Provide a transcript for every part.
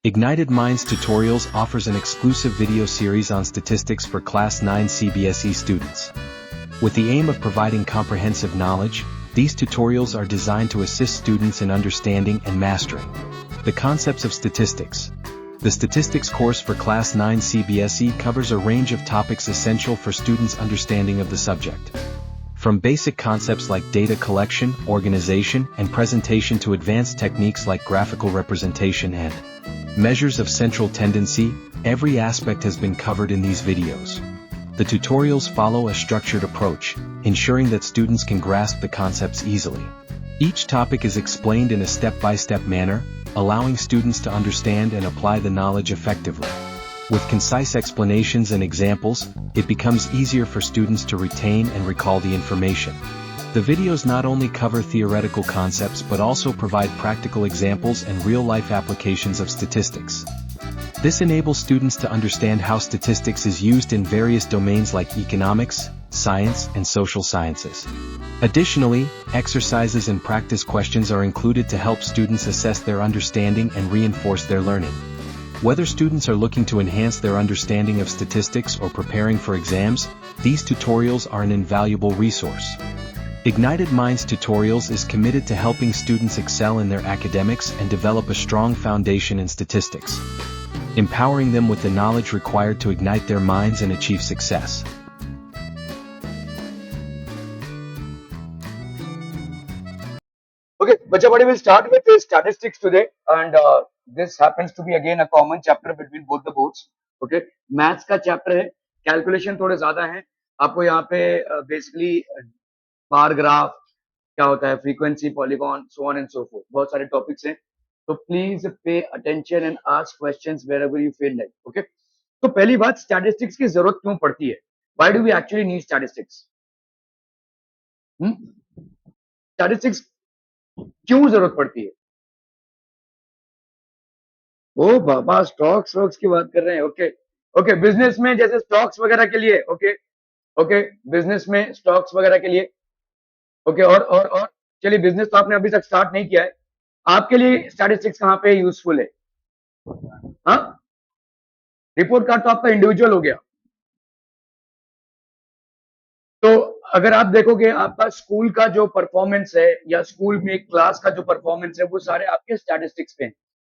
Ignited Minds Tutorials offers an exclusive video series on statistics for Class 9 CBSE students. With the aim of providing comprehensive knowledge, these tutorials are designed to assist students in understanding and mastering the concepts of statistics. The Statistics course for Class 9 CBSE covers a range of topics essential for students' understanding of the subject. From basic concepts like data collection, organization, and presentation to advanced techniques like graphical representation and measures of central tendency, every aspect has been covered in these videos. The tutorials follow a structured approach, ensuring that students can grasp the concepts easily. Each topic is explained in a step-by-step manner, allowing students to understand and apply the knowledge effectively. With concise explanations and examples, it becomes easier for students to retain and recall the information. The videos not only cover theoretical concepts but also provide practical examples and real-life applications of statistics. This enables students to understand how statistics is used in various domains like economics, science, and social sciences. Additionally, exercises and practice questions are included to help students assess their understanding and reinforce their learning. Whether students are looking to enhance their understanding of statistics or preparing for exams, these tutorials are an invaluable resource. Ignited Minds Tutorials is committed to helping students excel in their academics and develop a strong foundation in statistics, empowering them with the knowledge required to ignite their minds and achieve success. Okay, Bachapadi will start with statistics today, and this happens to be again a common chapter between both the boards. Okay, maths का chapter है, calculation थोड़े ज़्यादा हैं. आपको यहाँ पे basically bar graph क्या होता है, frequency, polygon, so on and so forth, बहुत सारे टॉपिक्स हैं. तो please pay attention and ask questions wherever you feel like. Okay, तो पहली बात, स्टैटिस्टिक्स की जरूरत क्यों पड़ती है? Why do we actually need statistics? Statistics क्यों जरूरत पड़ती है? ओ बाबा, स्टॉक्स की बात कर रहे हैं. ओके ओके, बिजनेस में जैसे स्टॉक्स वगैरह के लिए. ओके ओके, बिजनेस में स्टॉक्स वगैरह के लिए. ओके, और चलिए, बिजनेस तो आपने अभी तक स्टार्ट नहीं किया है, आपके लिए स्टैटिस्टिक्स कहां पे यूजफुल है? हाँ, रिपोर्ट कार्ड तो आपका इंडिविजुअल हो गया. तो अगर आप देखोगे, आपका स्कूल का जो परफॉर्मेंस है या स्कूल में क्लास का जो परफॉर्मेंस है, वो सारे आपके स्टैटिस्टिक्स पे हैं.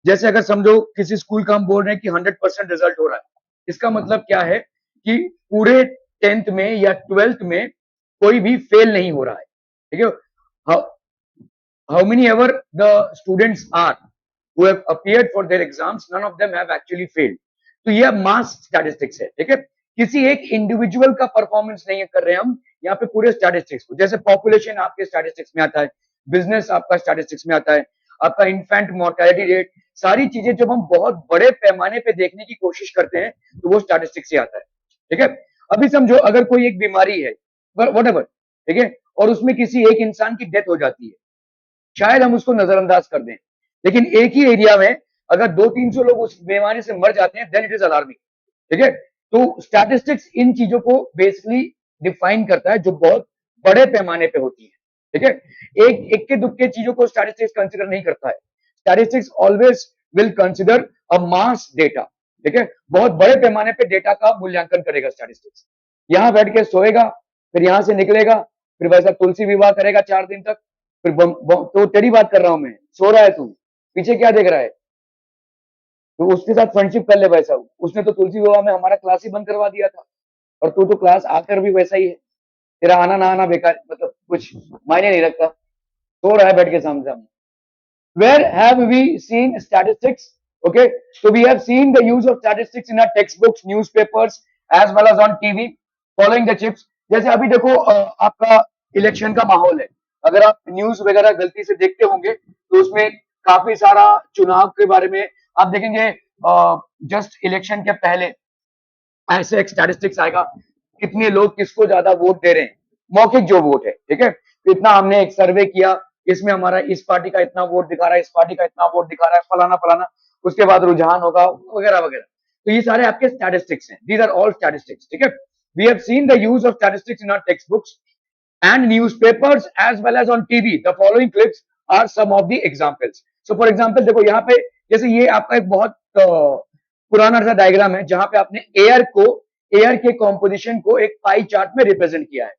जैसे अगर समझो किसी स्कूल का हम बोल रहे हैं कि 100% रिजल्ट हो रहा है, इसका मतलब क्या है कि पूरे 10th में या 12th में कोई भी फेल नहीं हो रहा है. ठीक है, how many ever the students are who have appeared for their exams, none of them have actually failed. तो ये मास स्टैटिस्टिक्स है. ठीक है, किसी एक इंडिविजुअल का परफॉर्मेंस नहीं कर रहे हैं हम यहाँ पे, पूरे स्टैटिस्टिक्स को. जैसे पॉपुलेशन आपके स्टैटिस्टिक्स में आता है, बिजनेस आपका स्टैटिस्टिक्स में आता है, आपका इन्फेंट मोर्टेलिटी रेट, सारी चीजें जब हम बहुत बड़े पैमाने पे देखने की कोशिश करते हैं तो वो स्टैटिस्टिक्स से आता है. ठीक है, अभी समझो अगर कोई एक बीमारी है, व्हाटएवर, ठीक है, और उसमें किसी एक इंसान की डेथ हो जाती है, शायद हम उसको नजरअंदाज कर दें, लेकिन एक ही एरिया में अगर 200-300 लोग उस बीमारी से मर जाते हैं, देन इट इज अलार्मिंग. ठीक है, तो स्टैटिस्टिक्स इन चीजों को बेसिकली डिफाइन करता है जो बहुत बड़े पैमाने पे होती है. ठीक है, एक इक्के दुक्के चीजों को स्टैटिस्टिक्स कंसीडर नहीं करता है. Statistics always will consider a mass data. ठीक है, बहुत बड़े पैमाने पे डेटा का मूल्यांकन करेगा स्टैटिस्टिक्स. यहां बैठ के सोएगा, फिर यहां से निकलेगा, फिर वैसा तुलसी विवाह करेगा 4 दिन तक, फिर तो तेरी बात कर रहा हूं मैं, सो रहा है तू, पीछे क्या देख रहा है? तो उसके साथ फ्रेंडशिप कर ले वैसा. उसने तो तुलसी विवाह में हमारा क्लास ही बंद करवा दिया था, और तू तो क्लास आकर भी वैसा ही है. तेरा आना ना आना बेकार, मतलब कुछ मायने नहीं रखता. सो रहा है बैठ के सामने सामने. Where have we seen statistics? Okay, so we have seen the use of statistics in our textbooks, newspapers, as well as on TV. Following the chips. जैसे अभी देखो, आपका इलेक्शन का माहौल है. अगर आप न्यूज वगैरह गलती से देखते होंगे तो उसमें काफी सारा चुनाव के बारे में आप देखेंगे. जस्ट इलेक्शन के पहले ऐसे एक स्टैटिस्टिक्स आएगा, कितने लोग किसको ज्यादा वोट दे रहे हैं, मौखिक जो वोट है. ठीक है, इतना हमने एक सर्वे किया, इसमें हमारा इस पार्टी का इतना वोट दिखा रहा है, इस पार्टी का इतना वोट दिखा रहा है, फलाना फलाना, उसके बाद रुझान होगा वगैरह वगैरह. तो ये सारे आपके स्टैटिस्टिक्स हैं. These are all statistics. ठीक है, we have seen the use of statistics in our text books and newspapers as well as on TV. The following clips are some of the examples. So for example, देखो यहाँ पे जैसे ये आपका एक बहुत पुराना सा डायग्राम है जहां पे आपने एयर के कॉम्पोजिशन को एक पाई चार्ट में रिप्रेजेंट किया है,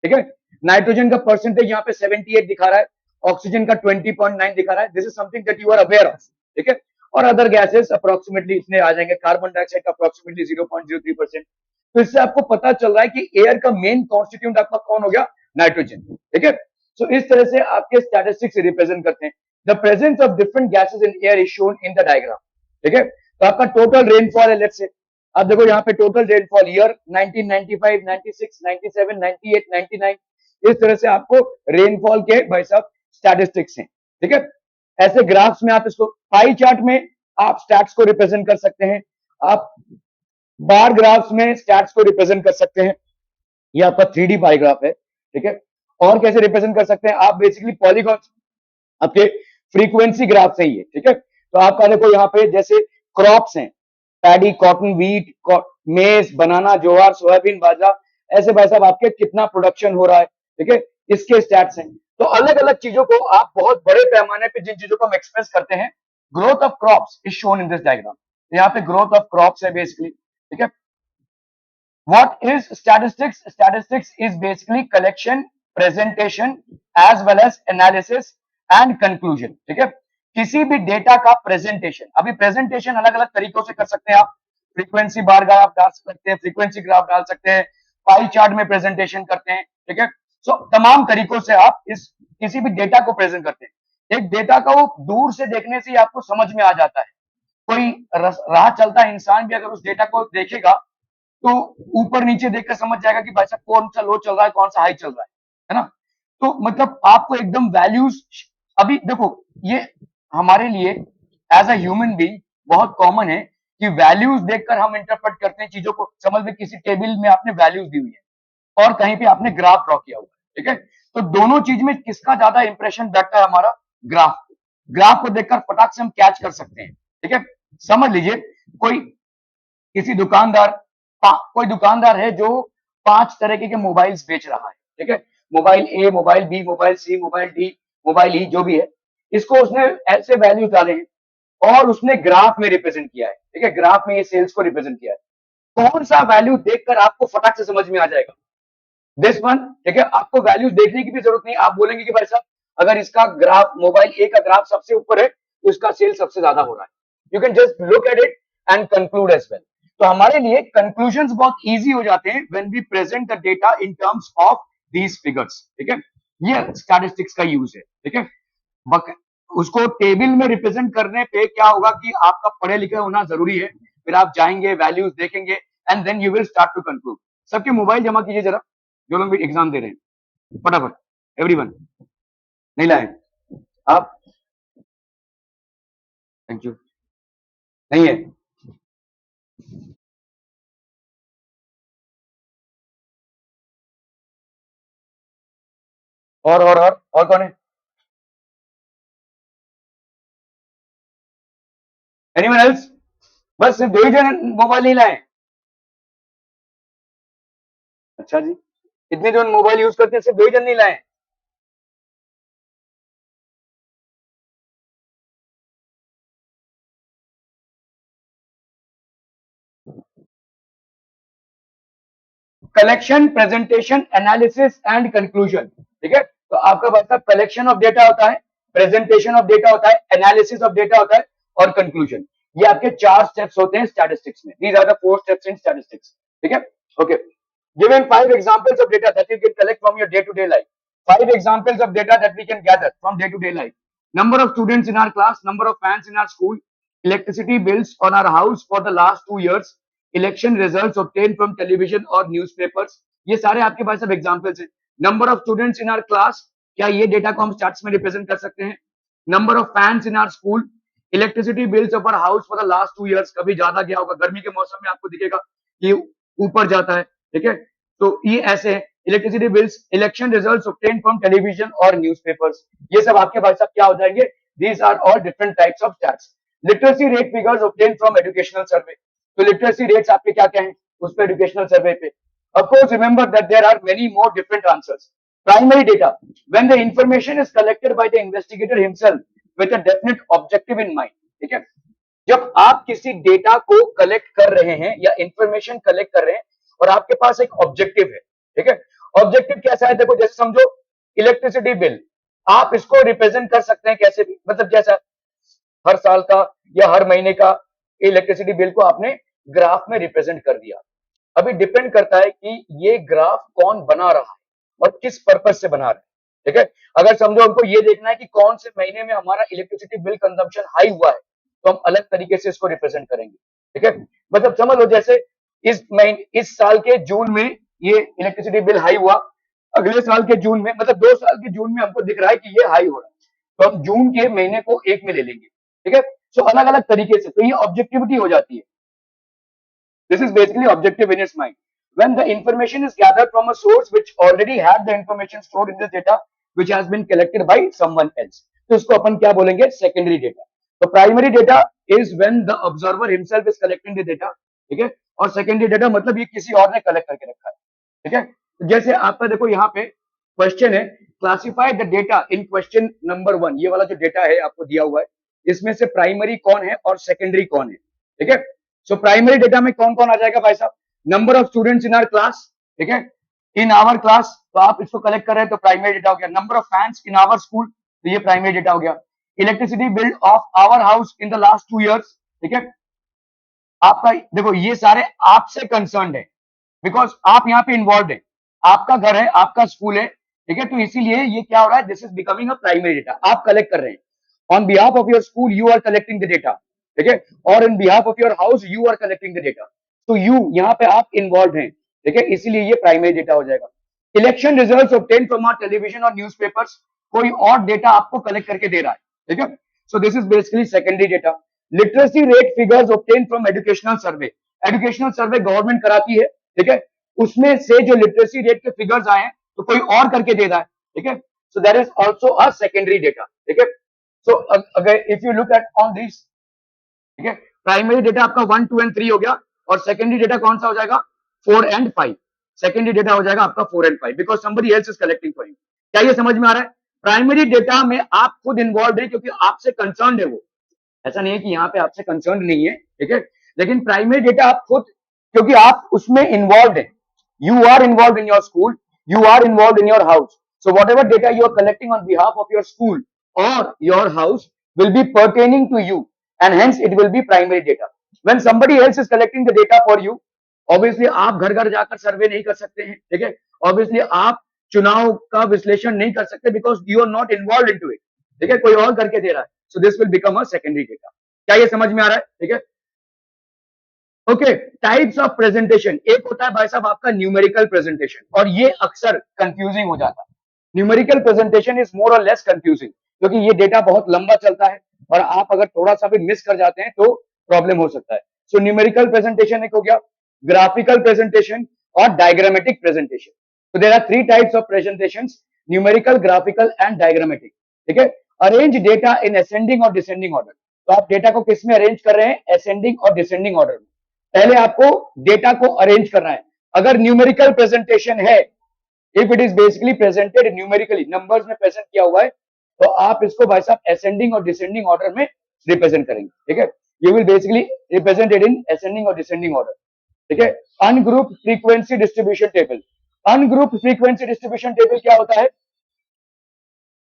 ठीक है। नाइट्रोजन का परसेंटेज यहाँ पे 78 दिखा रहा है, ऑक्सीजन का 20.9 दिखा रहा है। This is something that you are aware of, ठीक है। और अदर गैसेस अप्रोक्सीमेटली इतने आ जाएंगे, कार्बन डाइऑक्साइड का अप्रोक्सीमेटली 0.03%। तो इससे आपको पता चल रहा है कि एयर का मेन कॉन्स्टिट्यूंट आपका कौन हो गया, नाइट्रोजन, ठीक है। सो इस तरह से आपके स्टैटिस्टिक्स रिप्रेजेंट करते हैं। The presence of different gases in air is shown in the diagram, ठीक है। तो आपका टोटल रेनफॉल है, लेट्स से आप देखो यहाँ पे टोटल रेनफॉल ईयर 1995, 96, 97, 98, 99, इस तरह से आपको रेनफॉल के भाई साहब स्टैटिस्टिक्स हैं, ठीक है। ऐसे ग्राफ्स में आप इसको पाई चार्ट में आप स्टैट्स को रिप्रेजेंट कर सकते हैं, आप बार ग्राफ्स में स्टैट्स को रिप्रेजेंट कर सकते हैं। ये आपका 3D पाई ग्राफ है, ठीक है। और कैसे रिप्रेजेंट कर सकते हैं आप, बेसिकली पॉलीगॉन आपके फ्रीक्वेंसी ग्राफ से ही है, ठीक है। तो आपका देखो यहाँ पे जैसे क्रॉप्स हैं, पैडी, कॉटन, व्हीट, मेज, बनाना, ज्वार, सोयाबीन, बाजरा, ऐसे भाई साहब आपके कितना प्रोडक्शन हो रहा है, ठीक है, इसके स्टैट्स हैं। तो अलग अलग चीजों को आप बहुत बड़े पैमाने पे जिन चीजों को हम एक्सप्रेस करते हैं, growth of crops is shown in this diagram. यहाँ पे ग्रोथ ऑफ क्रॉप्स है बेसिकली, ठीक है। What is statistics? Statistics is basically collection, presentation as well as analysis and conclusion, ठीक है। किसी भी डेटा का प्रेजेंटेशन, अभी प्रेजेंटेशन अलग अलग तरीकों से कर सकते हैं आप, फ्रीक्वेंसी बार ग्राफ डाल सकते हैं, फ्रीक्वेंसी ग्राफ डाल सकते हैं, पाई चार्ट में प्रेजेंटेशन करते हैं, ठीक है। सो तमाम तरीकों से आप इस किसी भी डेटा को प्रेजेंट करते हैं। एक डेटा का वो दूर से देखने से ही आपको समझ में आ जाता है। कोई राह चलता इंसान भी अगर उस डेटा को देखेगा तो ऊपर नीचे देखकर समझ जाएगा कि भाई साहब कौन सा लो चल रहा है, कौन सा हाई चल रहा है ना। तो मतलब आपको एकदम वैल्यूज, अभी देखो ये हमारे लिए एज अ ह्यूमन बीइंग बहुत कॉमन है कि वैल्यूज देखकर हम इंटरप्रेट करते हैं चीजों को। समझ में किसी टेबल में आपने वैल्यूज दी हुई है और कहीं पे आपने ग्राफ ड्रॉ किया हुआ है, ठीक है। तो दोनों चीज में किसका ज्यादा इंप्रेशन बैठता है, हमारा ग्राफ। ग्राफ को देखकर फटाक से हम कैच कर सकते हैं, ठीक है। समझ लीजिए किसी दुकानदार कोई दुकानदार है जो 5 तरीके के मोबाइल्स बेच रहा है, ठीक है। मोबाइल ए, मोबाइल बी, मोबाइल सी, मोबाइल डी, मोबाइल ई, जो भी है, इसको उसने ऐसे वैल्यूज डाले हैं और उसने ग्राफ में रिप्रेजेंट किया है, ठीक है। ग्राफ में ये सेल्स को रिप्रेजेंट किया है। कौन सा वैल्यू देखकर आपको फटाक से समझ में आ जाएगा, दिस वन, ठीक है। आपको वैल्यूज देखने की भी जरूरत नहीं, आप बोलेंगे कि भाई साहब अगर इसका ग्राफ, मोबाइल ए का ग्राफ सबसे ऊपर है तो इसका सेल सबसे ज्यादा हो रहा है। You can just look at it and conclude as well. तो हमारे लिए कंक्लूजन्स बहुत इजी हो जाते हैं when we present the data in terms of these figures, ठीक है। ये स्टैटिस्टिक्स का यूज है, ठीक है। उसको टेबल में रिप्रेजेंट करने पे क्या होगा कि आपका पढ़े लिखे होना जरूरी है, फिर आप जाएंगे, वैल्यूज देखेंगे and then you will start to conclude. सबके मोबाइल जमा कीजिए जरा, जो लोग भी एग्जाम दे रहे हैं, फटाफट, एवरीवन। नहीं लाए आप? Thank you. नहीं है? और कौन है? Anyone else? बस सिर्फ 2 ही जन मोबाइल नहीं लाए? अच्छा जी, इतने जो मोबाइल यूज करते हैं सिर्फ 2 ही जन नहीं लाए? Collection, presentation, analysis and conclusion, ठीक है। तो आपका मतलब कलेक्शन ऑफ डेटा होता है, प्रेजेंटेशन ऑफ डेटा होता है, एनालिसिस ऑफ डेटा होता है और कंक्लूजन। ये आपके 4 स्टेप्स होते हैं स्टैटिस्टिक्स में। These are the 4 steps in statistics, ठीक है। Okay, given 5 examples of data that you can collect from your day to day life. 5 examples of data that we can gather from day to day life. Number of students in our class, number of fans in our school, electricity bills on our house for the last 2 years, election results obtained from television or newspapers. ये सारे आपके पास सब examples हैं। Number of students in our class, क्या ये data को हम charts में रिप्रेजेंट कर सकते हैं? Number of fans in our school, electricity bills of our house for the last 2 years, कभी ज्यादा गया होगा, गर्मी के मौसम में आपको दिखेगा कि ऊपर जाता है, ठीक है। तो ये ऐसे है। Electricity bills, election results obtained from television और न्यूज़पेपर्स, ये सब आपके भाई साहब क्या हो जाएंगे? These are all different types of stats. Literacy rate figures obtained from educational survey, तो लिटरेसी रेट्स आपके क्या क्या हैं उस पर एजुकेशनल सर्वे पे। Of course remember that there are many more different answers. Primary data, when the information is collected by the investigator himself with a definite objective in mind, ठीक है। जब आप किसी डेटा को कलेक्ट कर रहे हैं या इंफॉर्मेशन कलेक्ट कर रहे हैं और आपके पास एक ऑब्जेक्टिव है, ठीक है। ऑब्जेक्टिव कैसा है, देखो जैसे समझो इलेक्ट्रिसिटी बिल, आप इसको रिप्रेजेंट कर सकते हैं कैसे भी, मतलब जैसा हर साल का या हर महीने का इलेक्ट्रिसिटी बिल को आपने ग्राफ में रिप्रेजेंट कर दिया। अभी डिपेंड करता है कि ये ग्राफ कौन बना रहा है और किस पर्पज से बना रहा है, ठीक है। अगर समझो हमको ये देखना है कि कौन से महीने में हमारा इलेक्ट्रिसिटी बिल कंजम्पशन हाई हुआ है, तो हम अलग तरीके से इसको रिप्रेजेंट करेंगे, ठीक है। मतलब समझ लो जैसे इस महीने, इस साल के जून में ये इलेक्ट्रिसिटी बिल हाई हुआ, अगले साल के जून में, मतलब 2 साल के जून में हमको दिख रहा है कि ये हाई हो रहा है, तो हम जून के महीने को एक में ले लेंगे, ठीक है। सो अलग अलग तरीके से, तो ये ऑब्जेक्टिविटी हो जाती है। This is basically objective in its mind. When the information is gathered from a source which already had the information stored in this data, which has been collected by someone else. तो इसको अपन क्या बोलेंगे, secondary data. तो primary data is when the observer himself is collecting the data, ठीक है। और secondary data मतलब ये किसी और ने कलेक्ट करके रखा है, ठीक है। तो जैसे आपका देखो यहाँ पे क्वेश्चन है, classify the data in question number 1, ये वाला जो डेटा है आपको दिया हुआ है, इसमें से प्राइमरी कौन है और सेकेंडरी कौन है, ठीक है। सो प्राइमरी डेटा में कौन कौन आ जाएगा भाई साहब, number of students in our class, ठीक है, इन आवर क्लास, तो आप इसको कलेक्ट कर रहे हैं तो प्राइमरी डेटा हो गया। Number of fans in our school, तो ये प्राइमरी डेटा हो गया। Electricity bill of our house in the last 2 years, ठीक है। आपका देखो ये सारे आपसे कंसर्न है, बिकॉज आप यहाँ पे इन्वॉल्व है, आपका घर है, आपका स्कूल है, ठीक है। तो इसीलिए ये क्या हो रहा है, this is becoming a primary data, आप कलेक्ट कर रहे हैं। On behalf of your school you are collecting the data, ठीक है, और in behalf of your house you are collecting the data, तो यू यहाँ पे आप इन्वॉल्व हैं, ठीक है, इसीलिए ये प्राइमरी डेटा हो जाएगा। Election result obtain from our television और न्यूज़पेपर्स, कोई और डेटा आपको कलेक्ट करके दे रहा है, ठीक है। So this is basically secondary data. Literacy rate figures obtain from educational survey, educational survey government कराती है, ठीक है, उसमें से जो लिटरेसी रेट के फिगर्स आए हैं तो कोई और करके दे रहा है, ठीक है। So that is also a secondary data, ठीक है। सो अगर if you look at on this, ठीक है, प्राइमरी डेटा आपका 1, 2 एंड 3 हो गया, और सेकेंडरी डेटा कौन सा हो जाएगा, 4 एंड 5। सेकेंडरी डेटा हो जाएगा आपका 4 and 5 because somebody else is collecting for you. क्या ये समझ में आ रहा है? प्राइमरी डेटा में आप खुद इन्वॉल्व है क्योंकि आपसे कंसर्न है वो, ऐसा नहीं है कि यहाँ पे आपसे कंसर्न नहीं है, ठीक है, लेकिन प्राइमरी डेटा आप खुद, क्योंकि आप उसमें इन्वॉल्व है, you are involve in your school, you are involve in your house, so whatever data you are collecting on behalf of your school और your house will be pertaining to you and hence it will be primary data. When somebody else is collecting the data for you, obviously आप घर घर जाकर सर्वे नहीं कर सकते हैं, ठीक है, obviously आप चुनाव का विश्लेषण नहीं कर सकते because you are not involved into it, ठीक है, कोई और करके दे रहा है, so this will become a secondary data. क्या ये समझ में आ रहा है? ठीक है, ओके। टाइप्स ऑफ प्रेजेंटेशन, एक होता है भाई साहब आपका न्यूमेरिकल प्रेजेंटेशन, और ये अक्सर कंफ्यूजिंग हो जाता है। न्यूमेरिकल प्रेजेंटेशन इज मोर और लेस कंफ्यूजिंग, क्योंकि ये डेटा बहुत लंबा चलता है और आप अगर थोड़ा सा भी मिस कर जाते हैं तो प्रॉब्लम हो सकता है। सो न्यूमेरिकल प्रेजेंटेशन एक हो गया, ग्राफिकल प्रेजेंटेशन और डायग्रामेटिक प्रेजेंटेशन। तो there are 3 types of presentations, numerical, graphical and diagrammatic, ठीक है। अरेंज डेटा इन असेंडिंग और डिसेंडिंग ऑर्डर, तो आप डेटा को किस में अरेंज कर रहे हैं, असेंडिंग और डिसेंडिंग ऑर्डर में। पहले आपको डेटा को अरेंज करना है। अगर न्यूमेरिकल प्रेजेंटेशन है, if it is basically presented numerically, numbers में प्रेजेंट किया हुआ है, तो आप इसको भाई साहब असेंडिंग और डिसेंडिंग ऑर्डर में रिप्रेजेंट करेंगे, ठीक है। You will basically represented in ascending और डिसेंडिंग ऑर्डर, ठीक है। Ungroup frequency distribution table, ungroup frequency distribution table क्या होता है,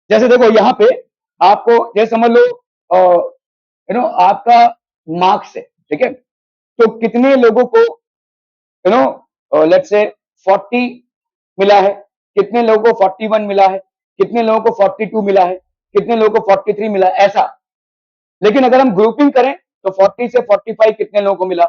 जैसे देखो यहाँ पे आपको जैसे समझ लो आपका मार्क्स है, ठीक है, तो कितने लोगों को लेट्स से 40 मिला है, कितने लोगों को 41 मिला है, कितने लोगों को 42 मिला है, कितने लोगों को 43 मिला है, ऐसा। लेकिन अगर हम ग्रुपिंग करें तो 40 से 45 कितने लोगों को मिला,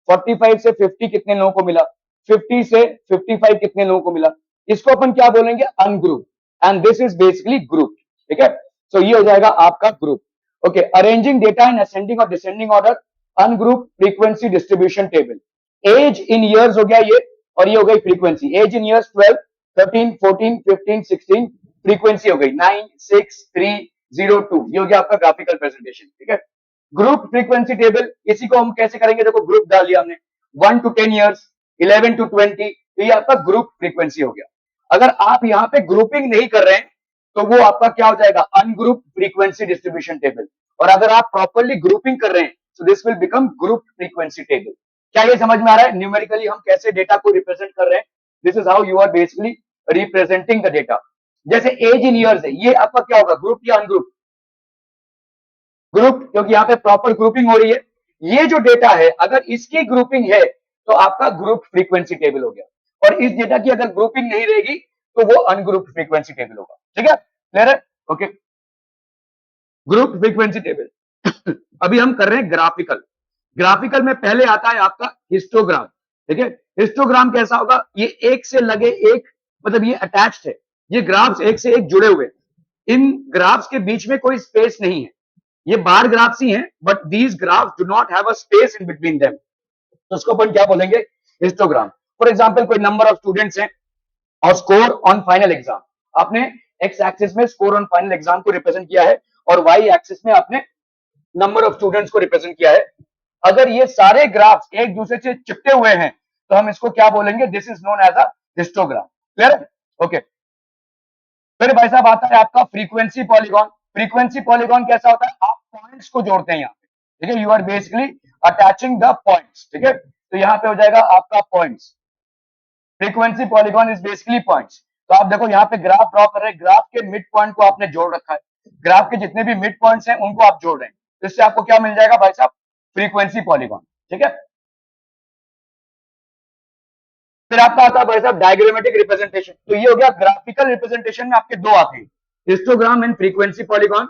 45 से 50 कितने लोगों को मिला, 50 से 55 कितने लोगों को मिला, इसको अपन क्या बोलेंगे, ungroup, and this is basically group, ठीक है। सो ये हो जाएगा आपका group, okay. Arranging data in ascending और descending order, ungroup frequency distribution table. Age in years हो गया ये, और ये हो गई frequency, age in years 12, 13, 14, 15, 16, frequency हो गई 9, 6, 3, 0, 2, ये हो गया आपका ग्राफिकल प्रेजेंटेशन, ठीक है। ग्रुप फ्रीक्वेंसी टेबल, इसी को हम कैसे करेंगे, देखो ग्रुप डाल दिया हमने, 1 to 10 years, 11 to 20, तो ये आपका ग्रुप फ्रीक्वेंसी हो गया। अगर आप यहाँ पे ग्रुपिंग नहीं कर रहे हैं तो वो आपका क्या हो जाएगा, अनग्रुप फ्रीक्वेंसी डिस्ट्रीब्यूशन टेबल। और अगर आप प्रॉपरली ग्रुपिंग कर रहे हैं so this will become group frequency table. क्या ये समझ में आ रहा है न्यूमेरिकली हम कैसे डेटा को रिप्रेजेंट कर रहे हैं? This is how you are basically representing the data. जैसे एज इन ईयर्स है, ये आपका क्या होगा, ग्रुप या अनग्रुप? ग्रुप, क्योंकि यहाँ पे प्रॉपर ग्रुपिंग हो रही है। ये जो डेटा है अगर इसकी ग्रुपिंग है तो आपका ग्रुप फ्रीक्वेंसी टेबल हो गया, और इस डेटा की अगर ग्रुपिंग नहीं रहेगी तो वो अनग्रुप फ्रीक्वेंसी टेबल होगा। ठीक है, क्लियर है? Okay, group frequency table. अभी हम कर रहे हैं ग्राफिकल। ग्राफिकल में पहले आता है आपका हिस्टोग्राम। ठीक है, हिस्टोग्राम कैसा होगा? ये एक से लगे एक, मतलब ये अटैच्ड है, ये ग्राफ्स एक से एक जुड़े हुए, इन ग्राफ्स के बीच में कोई स्पेस नहीं है। ये बार ग्राफ्स ही हैं, but these graphs do not have a space in between them, तो उसको अपन क्या बोलेंगे? हिस्टोग्राम। फॉर एग्जांपल कोई नंबर ऑफ स्टूडेंट्स हैं और स्कोर ऑन फाइनल एग्जाम, आपने एक्स एक्सिस में स्कोर ऑन फाइनल एग्जाम को रिप्रेजेंट किया है और वाई एक्सिस में आपने नंबर ऑफ स्टूडेंट्स को रिप्रेजेंट किया है। अगर ये सारे ग्राफ्स एक दूसरे से चिपटे हुए हैं तो हम इसको क्या बोलेंगे? This is known as a histogram. Clear है? ओके, फिर भाई साहब आता है आपका फ्रीक्वेंसी पॉलीगॉन। फ्रीक्वेंसी पॉलीगॉन कैसा होता है? आप पॉइंट्स को जोड़ते हैं यहाँ पे। ठीक है, you are basically attaching the points. ठीक है, तो यहाँ पे हो जाएगा आपका points. Frequency polygon is basically points. तो आप देखो यहाँ पे ग्राफ ड्रॉ कर रहे हैं, ग्राफ के मिड पॉइंट को आपने जोड़ रखा है, ग्राफ के जितने भी मिड पॉइंट्स हैं उनको आप जोड़ रहे हैं, तो इससे आपको क्या मिल जाएगा भाई साहब? Frequency polygon. ठीक है, फिर आपका आता है भाई साहब डायग्रामेटिक रिप्रेजेंटेशन। तो ये हो गया ग्राफिकल रिप्रेजेंटेशन में आपके दो आते हैं, हिस्टोग्राम एंड फ्रीक्वेंसी पॉलीगॉन।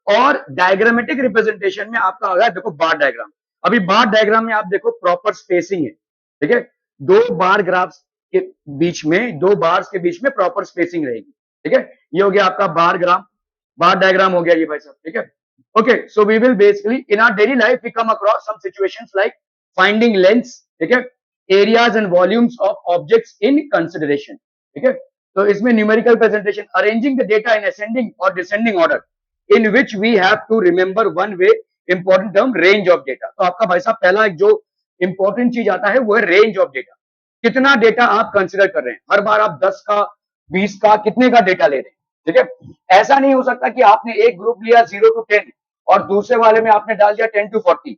और डायग्रामेटिक रिप्रेजेंटेशन में आपका आ गया देखो बार डायग्राम। अभी बार डायग्राम में आप देखो प्रॉपर स्पेसिंग है। ठीक है, दो बार ग्राफ्स के बीच में, दो बार्स के बीच में प्रॉपर स्पेसिंग रहेगी। ठीक है, ये हो गया आपका बार ग्राम, बार डायग्राम हो गया ये भाई साहब। ठीक है, okay, so we will basically in our daily life we come across some situations like finding lengths, ठीक है, areas and volumes of objects in consideration. ठीक है, तो इसमें numerical presentation, arranging the data in ascending और descending order in which we have to remember one way important term range of data. तो आपका भाई साहब पहला एक जो इंपॉर्टेंट चीज आता है वो है रेंज ऑफ डेटा। कितना डेटा आप कंसिडर कर रहे हैं? हर बार आप 10 का, 20 का, कितने का डेटा ले रहे हैं? ठीक है, ऐसा नहीं हो सकता कि आपने एक ग्रुप लिया 0 to 10 और दूसरे वाले में आपने डाल दिया 10 to 40।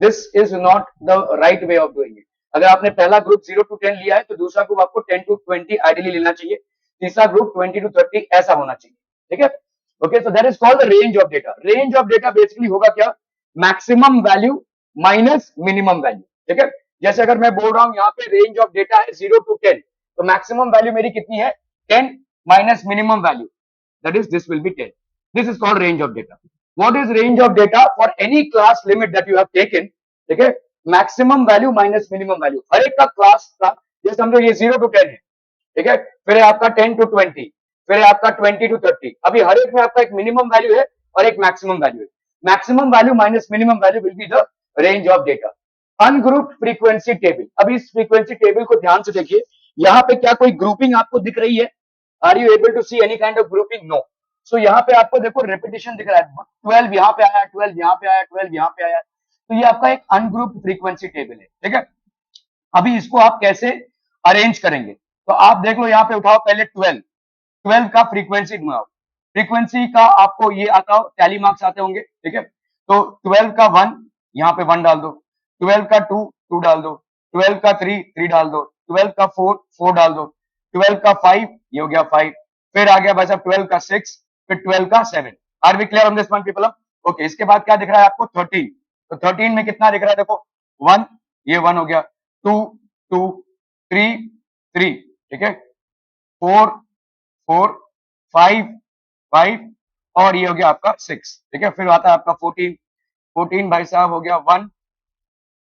This is not the right way of doing it. अगर आपने पहला ग्रुप 0 to 10 लिया है तो दूसरा ग्रुप आपको 10 to 20 आइडियली लेना चाहिए, तीसरा ग्रुप 20 to 30 ऐसा होना चाहिए। ठीक है, okay, so that is called the range of data. Range of data basically होगा क्या? Maximum value minus minimum value. ठीक है, जैसे अगर मैं बोल रहा हूं यहाँ पे रेंज ऑफ डेटा है 0 to 10, तो मैक्सिमम वैल्यू मेरी कितनी है? 10 minus minimum value, that is this will be 10. This is called range of data. What is range of data? For any class limit that you have taken, ठीक है, maximum value minus minimum value हर एक का class का, जैसे समझो ये 0 to 10 है, ठीक है, फिर है आपका 10 to 20, फिर है आपका 20 to 30। अभी हर एक में आपका एक मिनिमम वैल्यू है और एक मैक्सिमम वैल्यू है। Maximum value minus minimum value will be the range of data. Ungroup frequency table. अब इस फ्रीक्वेंसी टेबल को ध्यान से देखिए, यहाँ पे क्या कोई ग्रुपिंग आपको दिख रही है? Are you able to see any kind of grouping? No. So यहाँ पे आपको देखो रिपीटेशन दिख रहा है, 12 यहाँ पे आया, 12 यहाँ पे आया, 12 यहाँ पे आया, तो ये आपका एक अनग्रुप फ्रीक्वेंसी टेबल है। ठीक है, अभी इसको आप कैसे अरेंज करेंगे? तो आप देख लो, यहाँ पे उठाओ पहले 12, 12 का फ्रीक्वेंसी घुमाओ, फ्रीक्वेंसी का आपको ये आता हो, टैली मार्क्स आते होंगे। ठीक है, तो 12 का 1 यहाँ पे 1 डाल दो, 12 का 2 2 डाल दो, 12 का 3 3 डाल दो, 12 का 4 4 डाल दो, 12 का 5 ये हो गया 5, फिर आ गया भाई साहब 12 का 6, फिर 12 का 7। Are we clear on this one people? Okay, इसके बाद क्या दिख रहा है आपको? 13। तो 13 में कितना दिख रहा है? देखो 1, ये 1 हो गया, 2 2 3 3, ठीक है, 4 4 5 5 और ये हो गया आपका 6। ठीक है, फिर आता है आपका 14, 14 भाई साहब हो गया 1,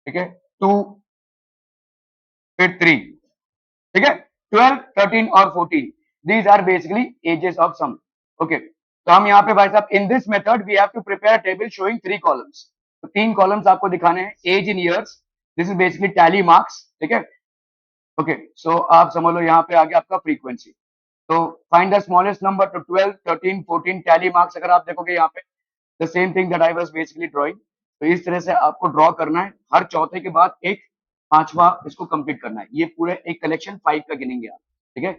ठीक है, 2 फिर 3, ठीक है, 12 13 और 14, these are basically ages of some. Okay, तो हम यहाँ पे भाई साहब in this method we have to prepare table showing 3 columns. तो 3 कॉलम्स आपको दिखाने हैं, age in years, this is basically tally marks. ठीक है, ओके, सो आप समझ लो यहाँ पे आ गया आपका फ्रीक्वेंसी। तो फाइंड द स्मॉलेस्ट नंबर, तो 12 13 14 टैली मार्क्स अगर आप देखोगे यहाँ पे, the same thing that I was basically drawing. तो इस तरह से आपको ड्रॉ करना है, हर चौथे के बाद एक पांचवा इसको कंप्लीट करना है। ये पूरे एक कलेक्शन 5 का गिनेंगे आप। ठीक है,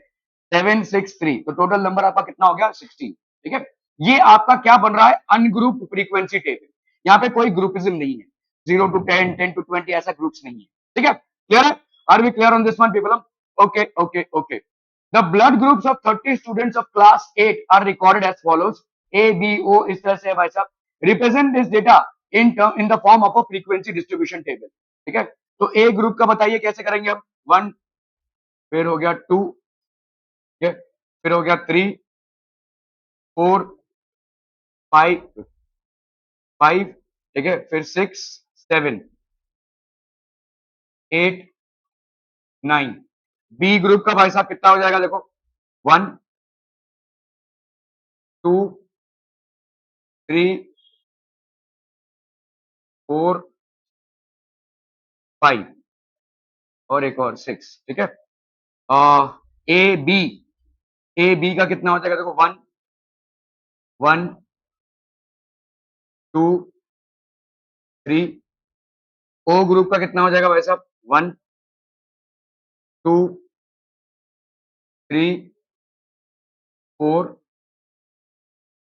7 6 3, तो टोटल नंबर आपका कितना हो गया? 16। ठीक है, ये आपका क्या बन रहा है? Ungroup frequency table. यहाँ पे कोई ग्रुपिज्म नहीं है, 0 to 10, 10 to 20 ऐसा ग्रुप्स नहीं है, ठीक है? क्लियर है? Are we clear on this one people? Okay okay okay. The blood groups of 30 students of class 8 are recorded as follows. A, B, O इस तरह से है भाई साहब. Represent this data in the form of a frequency distribution table. ठीक है? तो A group का बताइए कैसे करेंगे हम? 1, फिर हो गया 2, ठीक है? फिर हो गया 3, 4, 5, 5, ठीक है? फिर 6, 7, 8, 9. बी ग्रुप का भाई साहब कितना हो जाएगा? देखो 1, 2, 3, 4, 5 और एक और 6, ठीक है? ए बी का कितना हो जाएगा? देखो 1, 1, 2, 3. ओ ग्रुप का कितना हो जाएगा भाई साहब? 1, 2, 3, 4,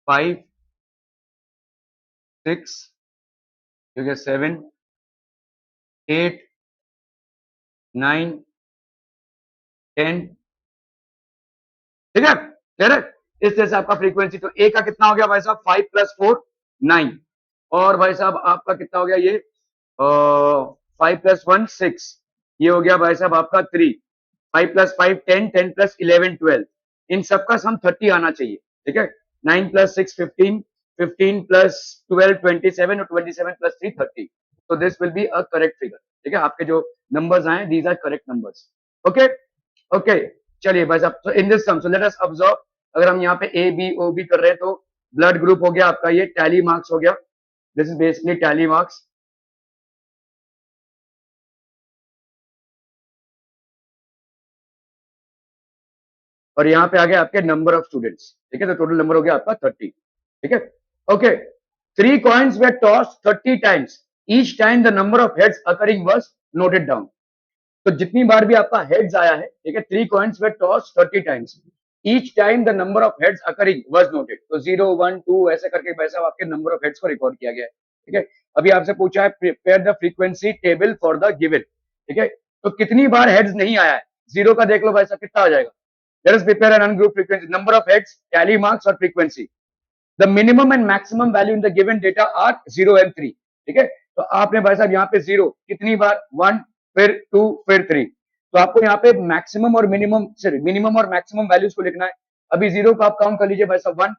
5, 6, ठीक है? 7, 8, 9, 10, ठीक है? क्लियर है? इस तरह से आपका फ्रीक्वेंसी, तो ए का कितना हो गया भाई साहब? 5 + 4 9. और भाई साहब आपका कितना हो गया? ये 5 + 1 6. ये हो गया भाई साहब आपका 3. 5 + 5 10, 10 + 11 12. इन सबका सम 30 आना चाहिए, ठीक है? 9 + 6 15, 15 + 12 27 और 27 + 3 30. तो this will be a correct figure, ठीक है? आपके जो नंबर्स आए these are correct numbers. Okay okay, चलिए भाई साहब, तो in this sum, so let us observe. अगर हम यहाँ पे ए बी ओ बी कर रहे हैं तो ब्लड ग्रुप हो गया आपका, ये टैली मार्क्स हो गया. This is basically tally marks. और यहाँ पे आ गया आपके नंबर ऑफ स्टूडेंट्स, ठीक है? तो टोटल नंबर हो गया आपका 30, ठीक है? Okay. 3 coins were tossed 30 times. Each time the number of heads occurring was noted down. तो जितनी बार भी आपका हेड्स आया है, ठीक है? 3 coins were tossed 30 times. Each time the number of heads occurring was noted. तो 0 1 2 ऐसे करके भाई साहब आपके नंबर ऑफ हेड्स को रिकॉर्ड किया गया है, ठीक है? अभी आपसे पूछा है prepare the frequency table for the given, ठीक है? तो कितनी बार हेड्स नहीं आया है? 0 का देख लो भाई साहब कितना आ जाएगा. Let us prepare an ungroup frequency. Number of heads, tally marks और frequency. The minimum and maximum value in the given data are 0 and 3. ठीक है? तो आपने भाई साहब यहाँ पे 0 कितनी बार? 1, फिर 2, फिर 3. तो आपको यहाँ पे मैक्सिमम और मिनिमम, सॉरी, मिनिमम और मैक्सिमम वैल्यूज को लिखना है. अभी 0 का आप काउंट कर लीजिए भाई साहब 1,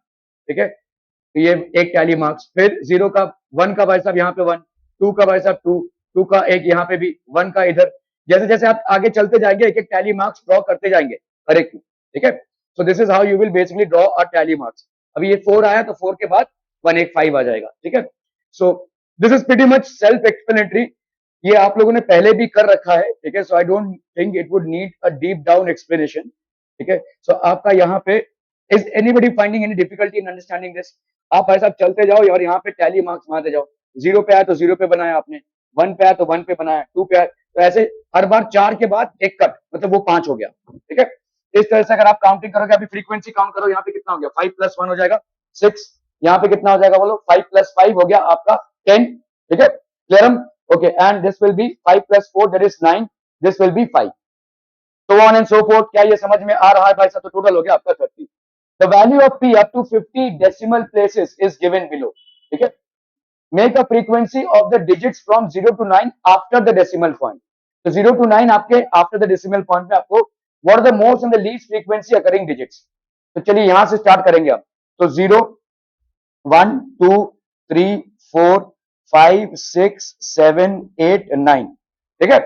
ठीक है? तो ये एक टैली मार्क्स. फिर 0 का 1 का भाई साहब यहाँ पे 1, 2 का भाई साहब 2, 2 का एक यहाँ पे भी, 1 का इधर. जैसे जैसे आप आगे चलते जाएंगे एक एक टैली मार्क्स ड्रॉ करते जाएंगे हर एक, ठीक है? So this is how you will basically draw a tally marks. अभी ये 4 आया तो 4 के बाद 1 एक 5 आ जाएगा, ठीक है? So this is pretty much self explanatory. ये आप लोगों ने पहले भी कर रखा है, ठीक है? So I don't think it would need a deep down explanation, ठीक है? सो आपका यहाँ पे, is anybody finding any difficulty in understanding this? आप भाई साहब चलते जाओ और यहाँ पे टैली मार्क्स मारते जाओ. 0 पे आया तो 0 पे बनाया आपने, 1 पे आया तो 1 पे बनाया, 2 पे आया तो ऐसे हर बार 4 के बाद एक कट, मतलब वो 5 हो गया, ठीक है? इस तरह से अगर आप काउंटिंग करोगे, अभी फ्रीक्वेंसी काउंट करो, यहाँ पे कितना हो गया? 5 + 1 हो जाएगा 6. यहाँ पे कितना हो जाएगा बोलो? 5 + 5 हो गया आपका 10, ठीक है? Clear? Okay. And this will B 5 + 4 that is 9. This will B 5. so on and so forth. क्या ये समझ में आ रहा है भाई साहब? तो टोटल हो गया आपका 30. The value of p up to 50 decimal places is given below. ठीक है? Make a frequency of the digits from 0 to 9 after the decimal point. तो 0 to 9 आपके after the decimal point में आपको what are the most and the least frequency occurring digits. तो चलिए यहां से स्टार्ट करेंगे आप. तो 0, 1 2 3 4 5 6 7 8 9, ठीक है?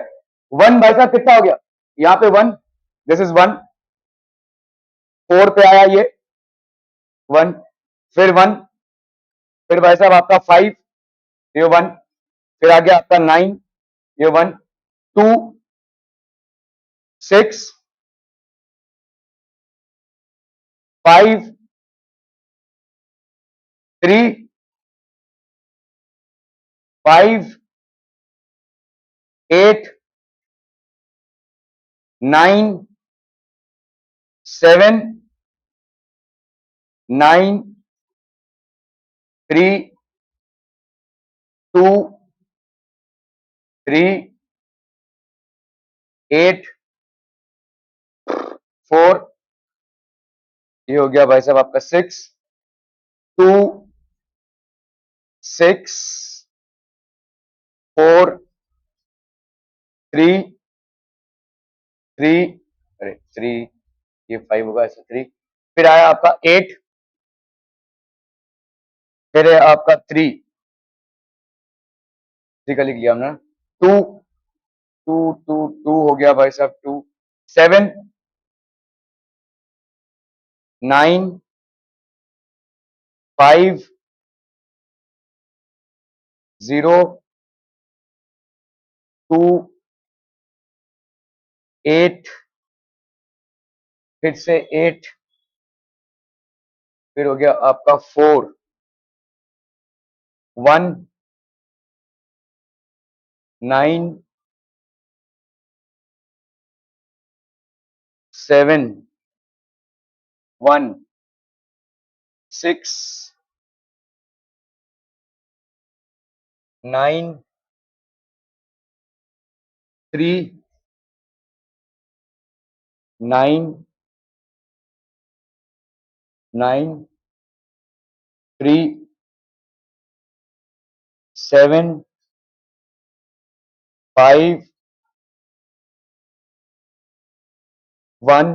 1 भाई साहब कितना हो गया? यहाँ पे 1, दिस इज 1. 4 पे आया ये 1, फिर 1, फिर भाई साहब आपका 5, ये 1, फिर आ गया आपका 9, ये 1, 2, 6, 5, 3, 5, 8, 9, 7, 9, 3, 2, 3 8 4, ये हो गया भाई साहब आपका 6 2 6 4 3 3, अरे 3, ये 5 होगा ऐसा 3, फिर आया आपका 8, फिर है आपका 3 का लिख लिया हमने, 2 2 2 2 हो गया भाई साहब 2, 7 9 5 0 2 8, फिर से 8, फिर हो गया आपका 4 1 9 7 1 6 9 3 9 9 3 7 5 1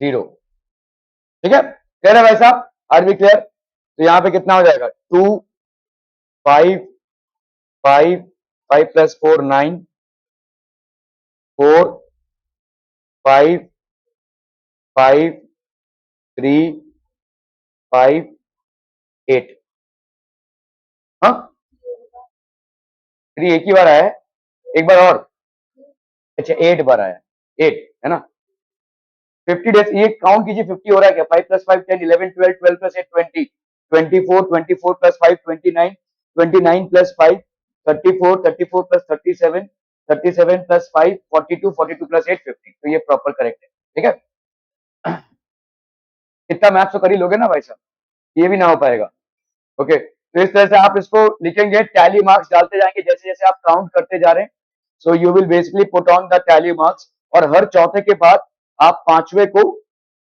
0। ठीक है, क्लियर है भाई साहब, आर बी क्लियर? तो यहां पे कितना हो जाएगा 2 5 5 5 प्लस 4 9 4 5 5 3 5 8। हाँ, 3 एक ही बार आया है, एक बार और, अच्छा 8 बार आया, 8 है ना। 50 डेज, ये काउंट कीजिए 50 हो रहा है क्या, 5 plus 5 10 11 12 12 plus 8 20 24 24 plus 5 29 29 plus 5 34 34 plus 37 37 plus 5 42 42 plus 8 50। तो ये प्रॉपर करेक्ट है। ठीक है, इतना मैथ तो कर ही लोगे ना भाई साहब, ये भी ना हो पाएगा। ओके, तो इस तरह से आप इसको लिखेंगे, टैली मार्क्स डालते जाएंगे जैसे जैसे आप काउंट करते जा रहे हैं। So you will basically put on the tally marks, और हर चौथे के बाद आप पांचवे को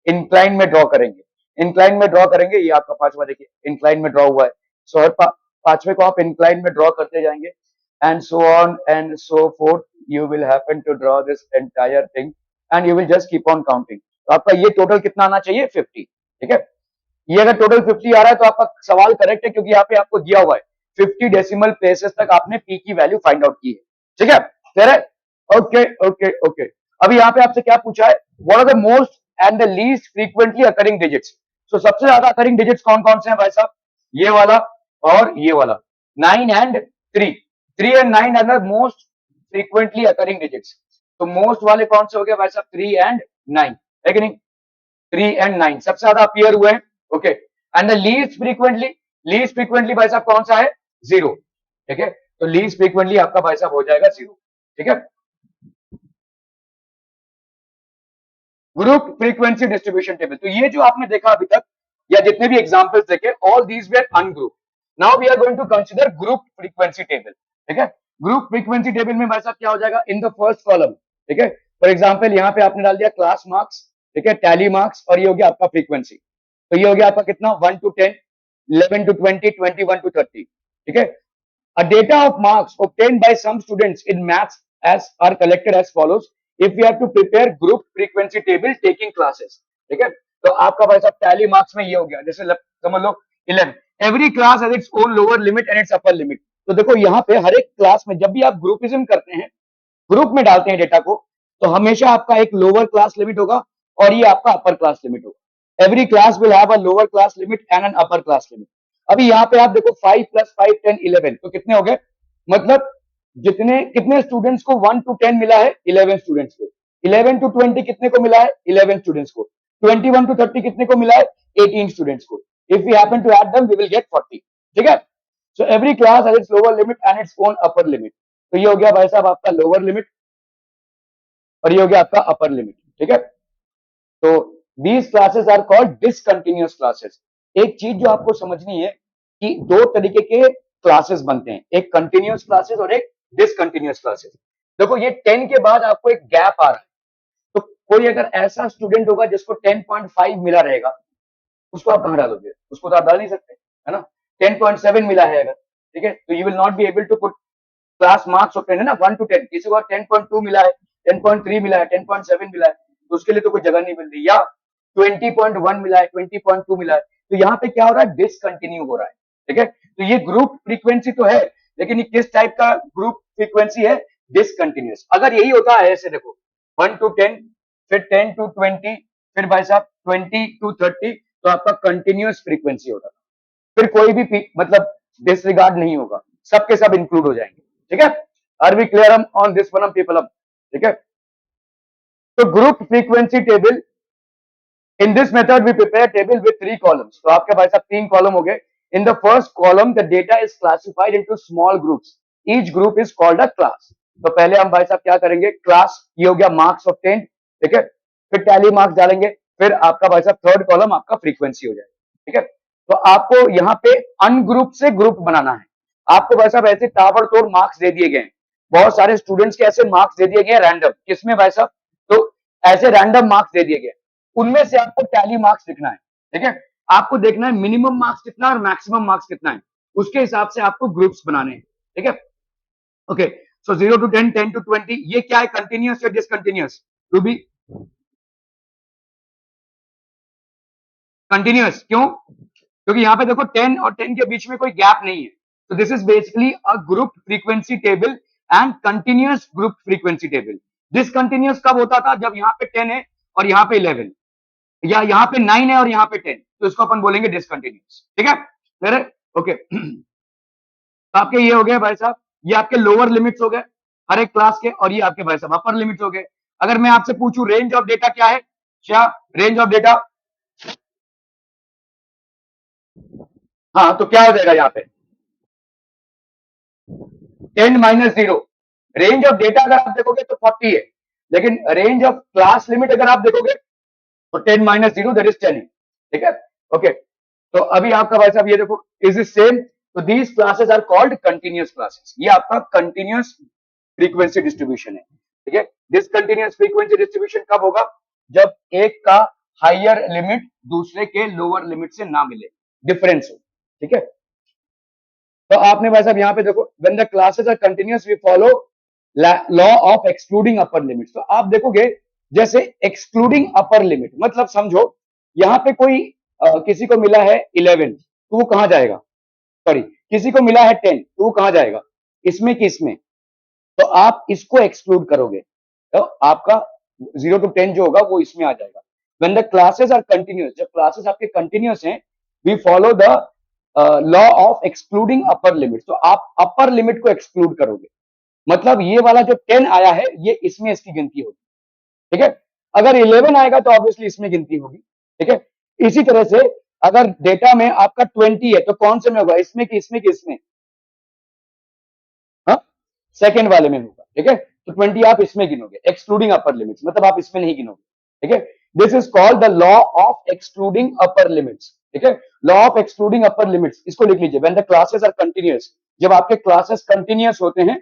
इंक्लाइन में ड्रॉ करेंगे, इंक्लाइन में ड्रॉ करेंगे, ये आपका पांचवा देखिए इंक्लाइन में ड्रॉ हुआ है। सो हर पांचवे को आप इंक्लाइन में ड्रॉ करते जाएंगे, and so on and so forth, you will happen to draw this entire thing, and you will just keep on counting. तो आपका ये टोटल कितना आना चाहिए 50। ठीक है, ये अगर टोटल 50 आ रहा है तो आपका सवाल करेक्ट है, क्योंकि यहाँ पे आपको दिया हुआ है 50 डेसिमल प्लेसेस तक आपने पी की वैल्यू फाइंड आउट की है। ठीक है, क्लियर है? Okay okay okay. अभी यहाँ पे आपसे क्या पूछा है, what are the most and the least frequently occurring digits. So सबसे ज्यादा अकरिंग डिजिट्स कौन कौन से हैं भाई साहब, ये वाला और ये वाला, 9 and 3, 3 and 9 are the most frequently occurring digits. तो मोस्ट वाले कौन से हो गए भाई साहब, 3 एंड 9, है कि नहीं, 3 एंड 9 सबसे ज्यादा अपीयर हुए हैं। Okay, and the least frequently भाई साहब कौन सा है, 0। ठीक है, तो लीस्ट फ्रीक्वेंटली आपका भाई साहब हो जाएगा 0। ठीक है, ग्रुप फ्रीक्वेंसी डिस्ट्रीब्यूशन टेबल, तो ये जो आपने देखा अभी तक या जितने भी एग्जांपल्स देखे, all these were ungroup. Now we are going to consider group frequency table. ठीक है, ग्रुप फ्रीक्वेंसी टेबल में भाई साहब क्या हो जाएगा, इन द फर्स्ट कॉलम। ठीक है, फॉर एग्जांपल यहाँ पे आपने डाल दिया क्लास मार्क्स, ठीक है, टैली मार्क्स, और ये हो गया आपका फ्रीक्वेंसी। तो ये हो गया आपका कितना, 1 to 10, 11 to 20, 21 to 30। ठीक है, a data of marks obtained by some students in maths as are collected as follows if we have to prepare group frequency table taking classes। ठीक है, तो आपका भाई साहब टैली मार्क्स में ये हो गया, जैसे समझ लो 11, every class has its own lower limit and it's upper limit. तो देखो यहाँ पे हर एक क्लास में जब भी आप ग्रुपिज्म करते हैं, ग्रुप में डालते हैं डेटा को, तो हमेशा आपका एक लोअर क्लास लिमिट होगा और ये आपका अपर क्लास लिमिट होगा। Every class will have a lower class limit and an upper class limit. अभी यहाँ पे आप देखो 5 प्लस 5 10 11, तो कितने हो गए, मतलब जितने कितने स्टूडेंट्स को 1 to 10 मिला है, 11 स्टूडेंट्स को। 11 to 20 कितने को मिला है, 11 स्टूडेंट्स को। 21 to 30 कितने को मिला है, 18 स्टूडेंट्स को। If we happen to add them we will get 40। ठीक है, so every class has its lower limit and its own upper limit. तो ये हो गया भाई साहब आपका लोअर लिमिट, और ये हो गया आपका अपर लिमिट। ठीक है, तो these classes are called discontinuous classes. एक चीज जो आपको समझनी है कि दो तरीके के क्लासेस बनते हैं, एक कंटिन्यूअस क्लासेस और एक डिसकंटिन्यूअस क्लासेस। देखो ये 10 के बाद आपको एक गैप आ रहा है, तो कोई अगर ऐसा स्टूडेंट होगा जिसको 10.5 मिला रहेगा, उसको आप कहां डालोगे? उसको तो आप डाल नहीं सकते, है ना? 10.7 मिला है अगर, ठीक है, तो you will not be able to put class marks of 10, है ना, 1 to 10। किसी को 10.2 मिला है, 10.3 मिला है, 10.7 मिला है, तो उसके लिए तो कोई जगह नहीं मिल रही, या 20.1 मिला है, 20.2 मिला है, तो यहाँ पे क्या हो रहा है? डिसकंटिन्यू हो रहा है, ठीक है। तो ये ग्रुप फ्रीक्वेंसी तो है, लेकिन ये किस टाइप का ग्रुप फ्रीक्वेंसी है? डिसकंटिन्यूअस। अगर यही होता है ऐसे, देखो 1 to 10, फिर 10 to 20, फिर भाई साहब 20 to 30, तो आपका कंटिन्यूअस फ्रीक्वेंसी होता है, फिर कोई भी मतलब डिसरिगार्ड नहीं होगा, सबके सब इंक्लूड हो जाएंगे, ठीक है। Are we clear on this one people? ठीक है। तो group frequency table, in this method we prepare table with 3 columns. तो आपके पास 3 कॉलम हो गए। In the first column the data is classified into small groups, each group is called a class. तो पहले हम भाई साहब क्या करेंगे? क्लास, ये हो गया मार्क्स ऑफ 10, ठीक है, फिर टैली मार्क्स डालेंगे, फिर आपका भाई साहब थर्ड कॉलम आपका फ्रीक्वेंसी हो जाएगा, ठीक है। तो आपको यहाँ पे अनग्रुप से ग्रुप बनाना है। आपको भाई साहब ऐसे ताबड़तोड़ मार्क्स दे दिए गए हैं, बहुत सारे स्टूडेंट्स के ऐसे मार्क्स दे दिए गए रैंडम, किसमें भाई साहब? तो ऐसे रैंडम मार्क्स दे दिए गए, उनमें से आपको टैली मार्क्स लिखना है, ठीक है। आपको देखना है मिनिमम मार्क्स कितना और मैक्सिमम मार्क्स कितना है, उसके हिसाब से आपको ग्रुप्स बनाने हैं, ठीक है। ओके, सो 0 to 10, 10 to 20, ये क्या है? कंटिन्यूअस या डिसकंटिन्यूअस? To be continuous. क्यों? क्योंकि यहाँ पे देखो 10 और 10 के बीच में कोई गैप नहीं है, तो this is basically a group frequency table and continuous group frequency table. Discontinuous कब होता था? जब यहाँ पे 10 है और यहाँ पे 11, या यहाँ पे 9 है और यहाँ पे 10, तो इसको अपन बोलेंगे डिसकंटिन्यूअस, ठीक है। क्लियर है? ओके। तो आपके ये हो गए भाई साहब, ये आपके लोअर लिमिट्स हो गए हर एक क्लास के, और ये आपके भाई साहब अपर लिमिट्स हो गए। अगर मैं आपसे पूछूं रेंज ऑफ डेटा क्या है? क्या रेंज ऑफ डेटा? हाँ, तो क्या हो जाएगा यहाँ पे? 10 - 0। रेंज ऑफ डेटा अगर आप देखोगे तो 40 है, लेकिन रेंज ऑफ क्लास लिमिट अगर आप देखोगे तो 10 - 0 दैट इज 10, ठीक है। ओके, तो अभी आपका भाई साहब ये देखो, इज इट सेम? तो these classes are called continuous classes. ये आपका कंटिन्यूअस फ्रीक्वेंसी डिस्ट्रीब्यूशन है, ठीक है। डिसकंटिन्यूअस फ्रीक्वेंसी डिस्ट्रीब्यूशन कब होगा? जब एक का हायर लिमिट दूसरे के लोअर लिमिट से ना मिले, डिफरेंस हो, ठीक है। तो आपने भाई साहब यहाँ पे देखो, when the classes are continuous we follow law of excluding upper limit. तो आप देखोगे जैसे एक्सक्लूडिंग अपर लिमिट, मतलब समझो यहाँ पे कोई किसी को मिला है 11, तो वो कहां जाएगा? सॉरी, किसी को मिला है 10, तो वो कहां जाएगा? इसमें कि इसमें? तो आप इसको एक्सक्लूड करोगे, तो आपका 0 to 10 जो होगा वो इसमें आ जाएगा। When the classes are continuous, जब क्लासेस आपके कंटिन्यूअस हैं, we follow the law of excluding upper limit. तो आप अपर लिमिट को एक्सक्लूड करोगे, मतलब ये वाला जो 10 आया है ये इसमें इसकी गिनती होगी, ठीक है। अगर 11 आएगा तो ऑब्वियसली इसमें गिनती होगी, ठीक है। इसी तरह से अगर डेटा में आपका 20 है तो कौन से में होगा? इसमें कि इसमें कि इसमें? हाँ, सेकंड वाले में होगा, ठीक है। तो 20 आप इसमें गिनोगे, एक्सक्लूडिंग अपर लिमिट्स, मतलब आप इसमें नहीं गिनोगे, ठीक है। This is called the law of excluding upper limits, ठीक है। Law of excluding upper limits, इसको लिख लीजिए। When the classes are continuous, जब आपके क्लासेस कंटिन्यूअस होते हैं,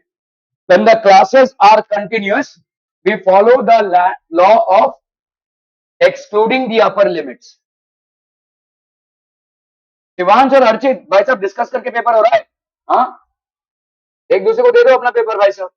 when the classes are continuous we follow the law of excluding the upper limits. Shivansh और अर्चित भाई साहब डिस्कस करके पेपर हो रहा है, हाँ, एक दूसरे को दे दो अपना पेपर भाई साहब।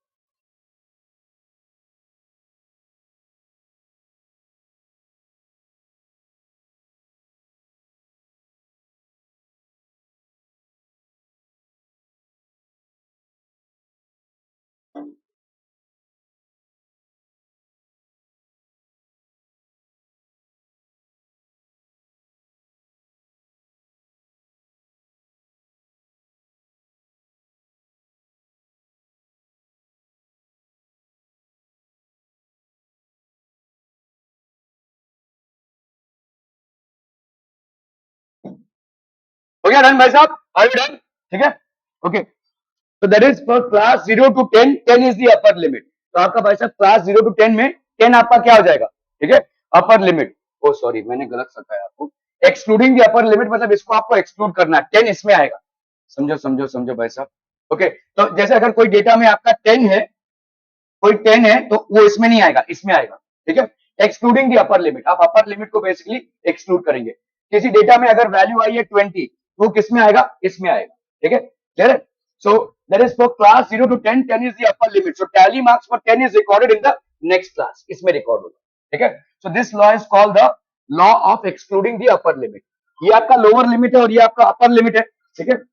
हो गया डन भाई साहब? Are you done? ठीक है, ओके। तो that is for class 0 to 10, 10 is the upper limit. तो आपका भाई साहब क्लास 0 to 10 में 10 आपका क्या हो जाएगा? ठीक है, अपर लिमिट। ओ सॉरी, मैंने गलत बताया आपको। एक्सक्लूडिंग द अपर लिमिट मतलब इसको आपको एक्सक्लूड करना है, 10 इसमें आएगा, समझो समझो समझो भाई साहब। ओके, तो जैसे अगर कोई डेटा में आपका 10 है, कोई 10 है तो वो इसमें नहीं आएगा, इसमें आएगा। ठीक है, एक्सक्लूडिंग दी अपर लिमिट, आप अपर लिमिट को बेसिकली एक्सक्लूड करेंगे। किसी डेटा में अगर वैल्यू आई है 20, तो वो किस में आएगा, इसमें आएगा। ठीक है, क्लियर है। So that is for class 0 to 10, 10 is the upper limit, so tally marks for 10 is recorded in the next class, इसमें रिकॉर्ड होगा। ठीक है, so this law is called the law of excluding the upper limit. ये आपका lower limit है और ये आपका अपर लिमिट है। ठीक है,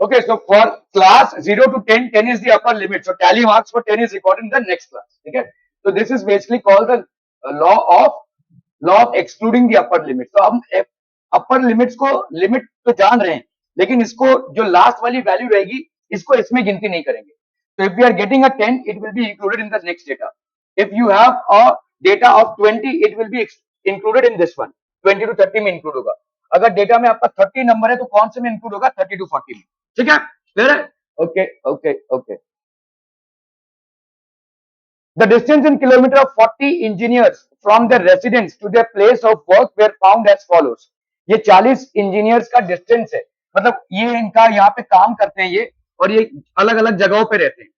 okay, so for class 0 to 10, 10 is the upper limit, so tally marks for 10 is recorded in the next class. ठीक है, so this is basically called the law of excluding the upper limit. तो हम अपर limits को limit तो जान रहे हैं, लेकिन इसको जो लास्ट वाली वैल्यू रहेगी इसको इसमें गिनती नहीं करेंगे। तो if we are getting a 10, it will be included in the next data. If you have a data of 20, it will be included in this one. 20 to 30 में इंक्लूड होगा। अगर डेटा में आपका 30 नंबर है तो कौन से में इंक्लूड होगा, 30 to 40 में। ठीक है, क्लियर है। Okay okay okay. The distance in kilometer of 40 engineers from their residence to their place of work were found as follows. ये 40 इंजीनियर्स का डिस्टेंस है, मतलब ये इनका यहाँ पे काम करते हैं ये, और ये अलग अलग जगहों पे रहते हैं।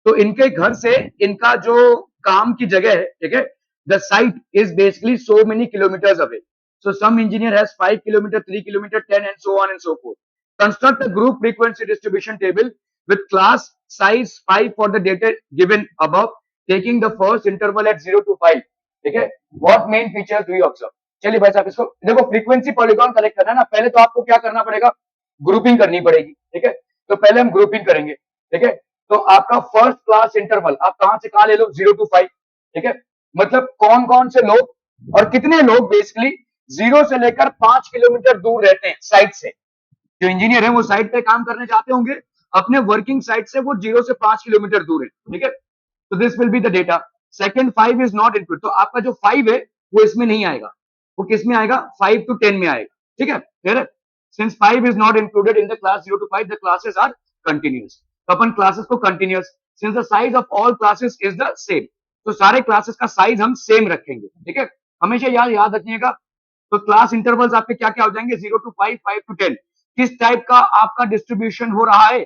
तो इनके घर से इनका जो काम की जगह है, ठीक है, the site is basically so many kilometres away. So some engineer has 5 kilometer, 3 kilometer, 10 and so on and so forth. Construct a group frequency distribution table with class size 5 for the data given above, taking the first interval at 0 to 5. ठीक है, what main features do you observe? चलिए भाई साहब, इसको देखो, frequency polygon collect करना है ना, पहले तो आपको क्या करना पड़ेगा, ग्रुपिंग करनी पड़ेगी। ठीक है, तो पहले हम ग्रुपिंग करेंगे। ठीक है, तो आपका फर्स्ट क्लास इंटरवल आप कहां से कहां ले लो, 0 to 5। ठीक है, मतलब कौन कौन से लोग और कितने लोग बेसिकली 0 से लेकर 5 किलोमीटर दूर रहते हैं साइट से। जो इंजीनियर है वो साइट पे काम करने जाते होंगे, अपने वर्किंग साइट से वो 0 से 5 किलोमीटर दूर है। ठीक है, तो this will be the data. Second, 5 is not include, तो आपका जो 5 है वो इसमें नहीं आएगा, वो किस में आएगा, 5 to 10 में आएगा। ठीक है, क्लियर है। Since 5 is not included in the class 0 to 5, the classes are continuous. तो अपन क्लासेस को continuous, since the size of all classes is the same, तो सारे क्लासेस का साइज हम सेम रखेंगे। ठीक है, हमेशा याद रखिएगा। तो क्लास इंटरवल्स आपके क्या क्या हो जाएंगे, 0 to 5, 5 to 10। किस टाइप का आपका डिस्ट्रीब्यूशन हो रहा है,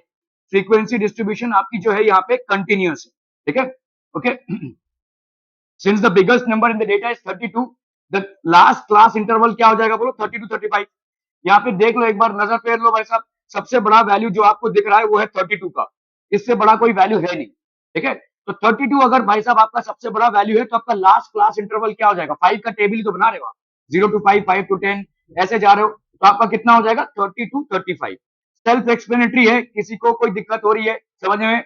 फ्रीक्वेंसी डिस्ट्रीब्यूशन आपकी जो है यहाँ पे कंटिन्यूअस है। ठीक है, okay. Since the biggest number in the data is 32, the last class interval क्या हो जाएगा, बोलो 30 to 35। यहाँ पे देख लो, एक बार नजर फेर लो भाई साहब, सबसे बड़ा वैल्यू जो आपको दिख रहा है वो है 32 का, इससे बड़ा कोई वैल्यू है नहीं। ठीक है, तो 32 अगर भाई साहब आपका सबसे बड़ा वैल्यू है, तो आपका लास्ट क्लास इंटरवल क्या हो जाएगा, 5 का टेबल ही तो बना रहे हो आप, 0 to 5, 5 to 10 ऐसे जा रहे हो, तो आपका कितना हो जाएगा, 30 to 35। सेल्फ एक्सप्लेनेटरी है, किसी को कोई दिक्कत हो रही है समझने में,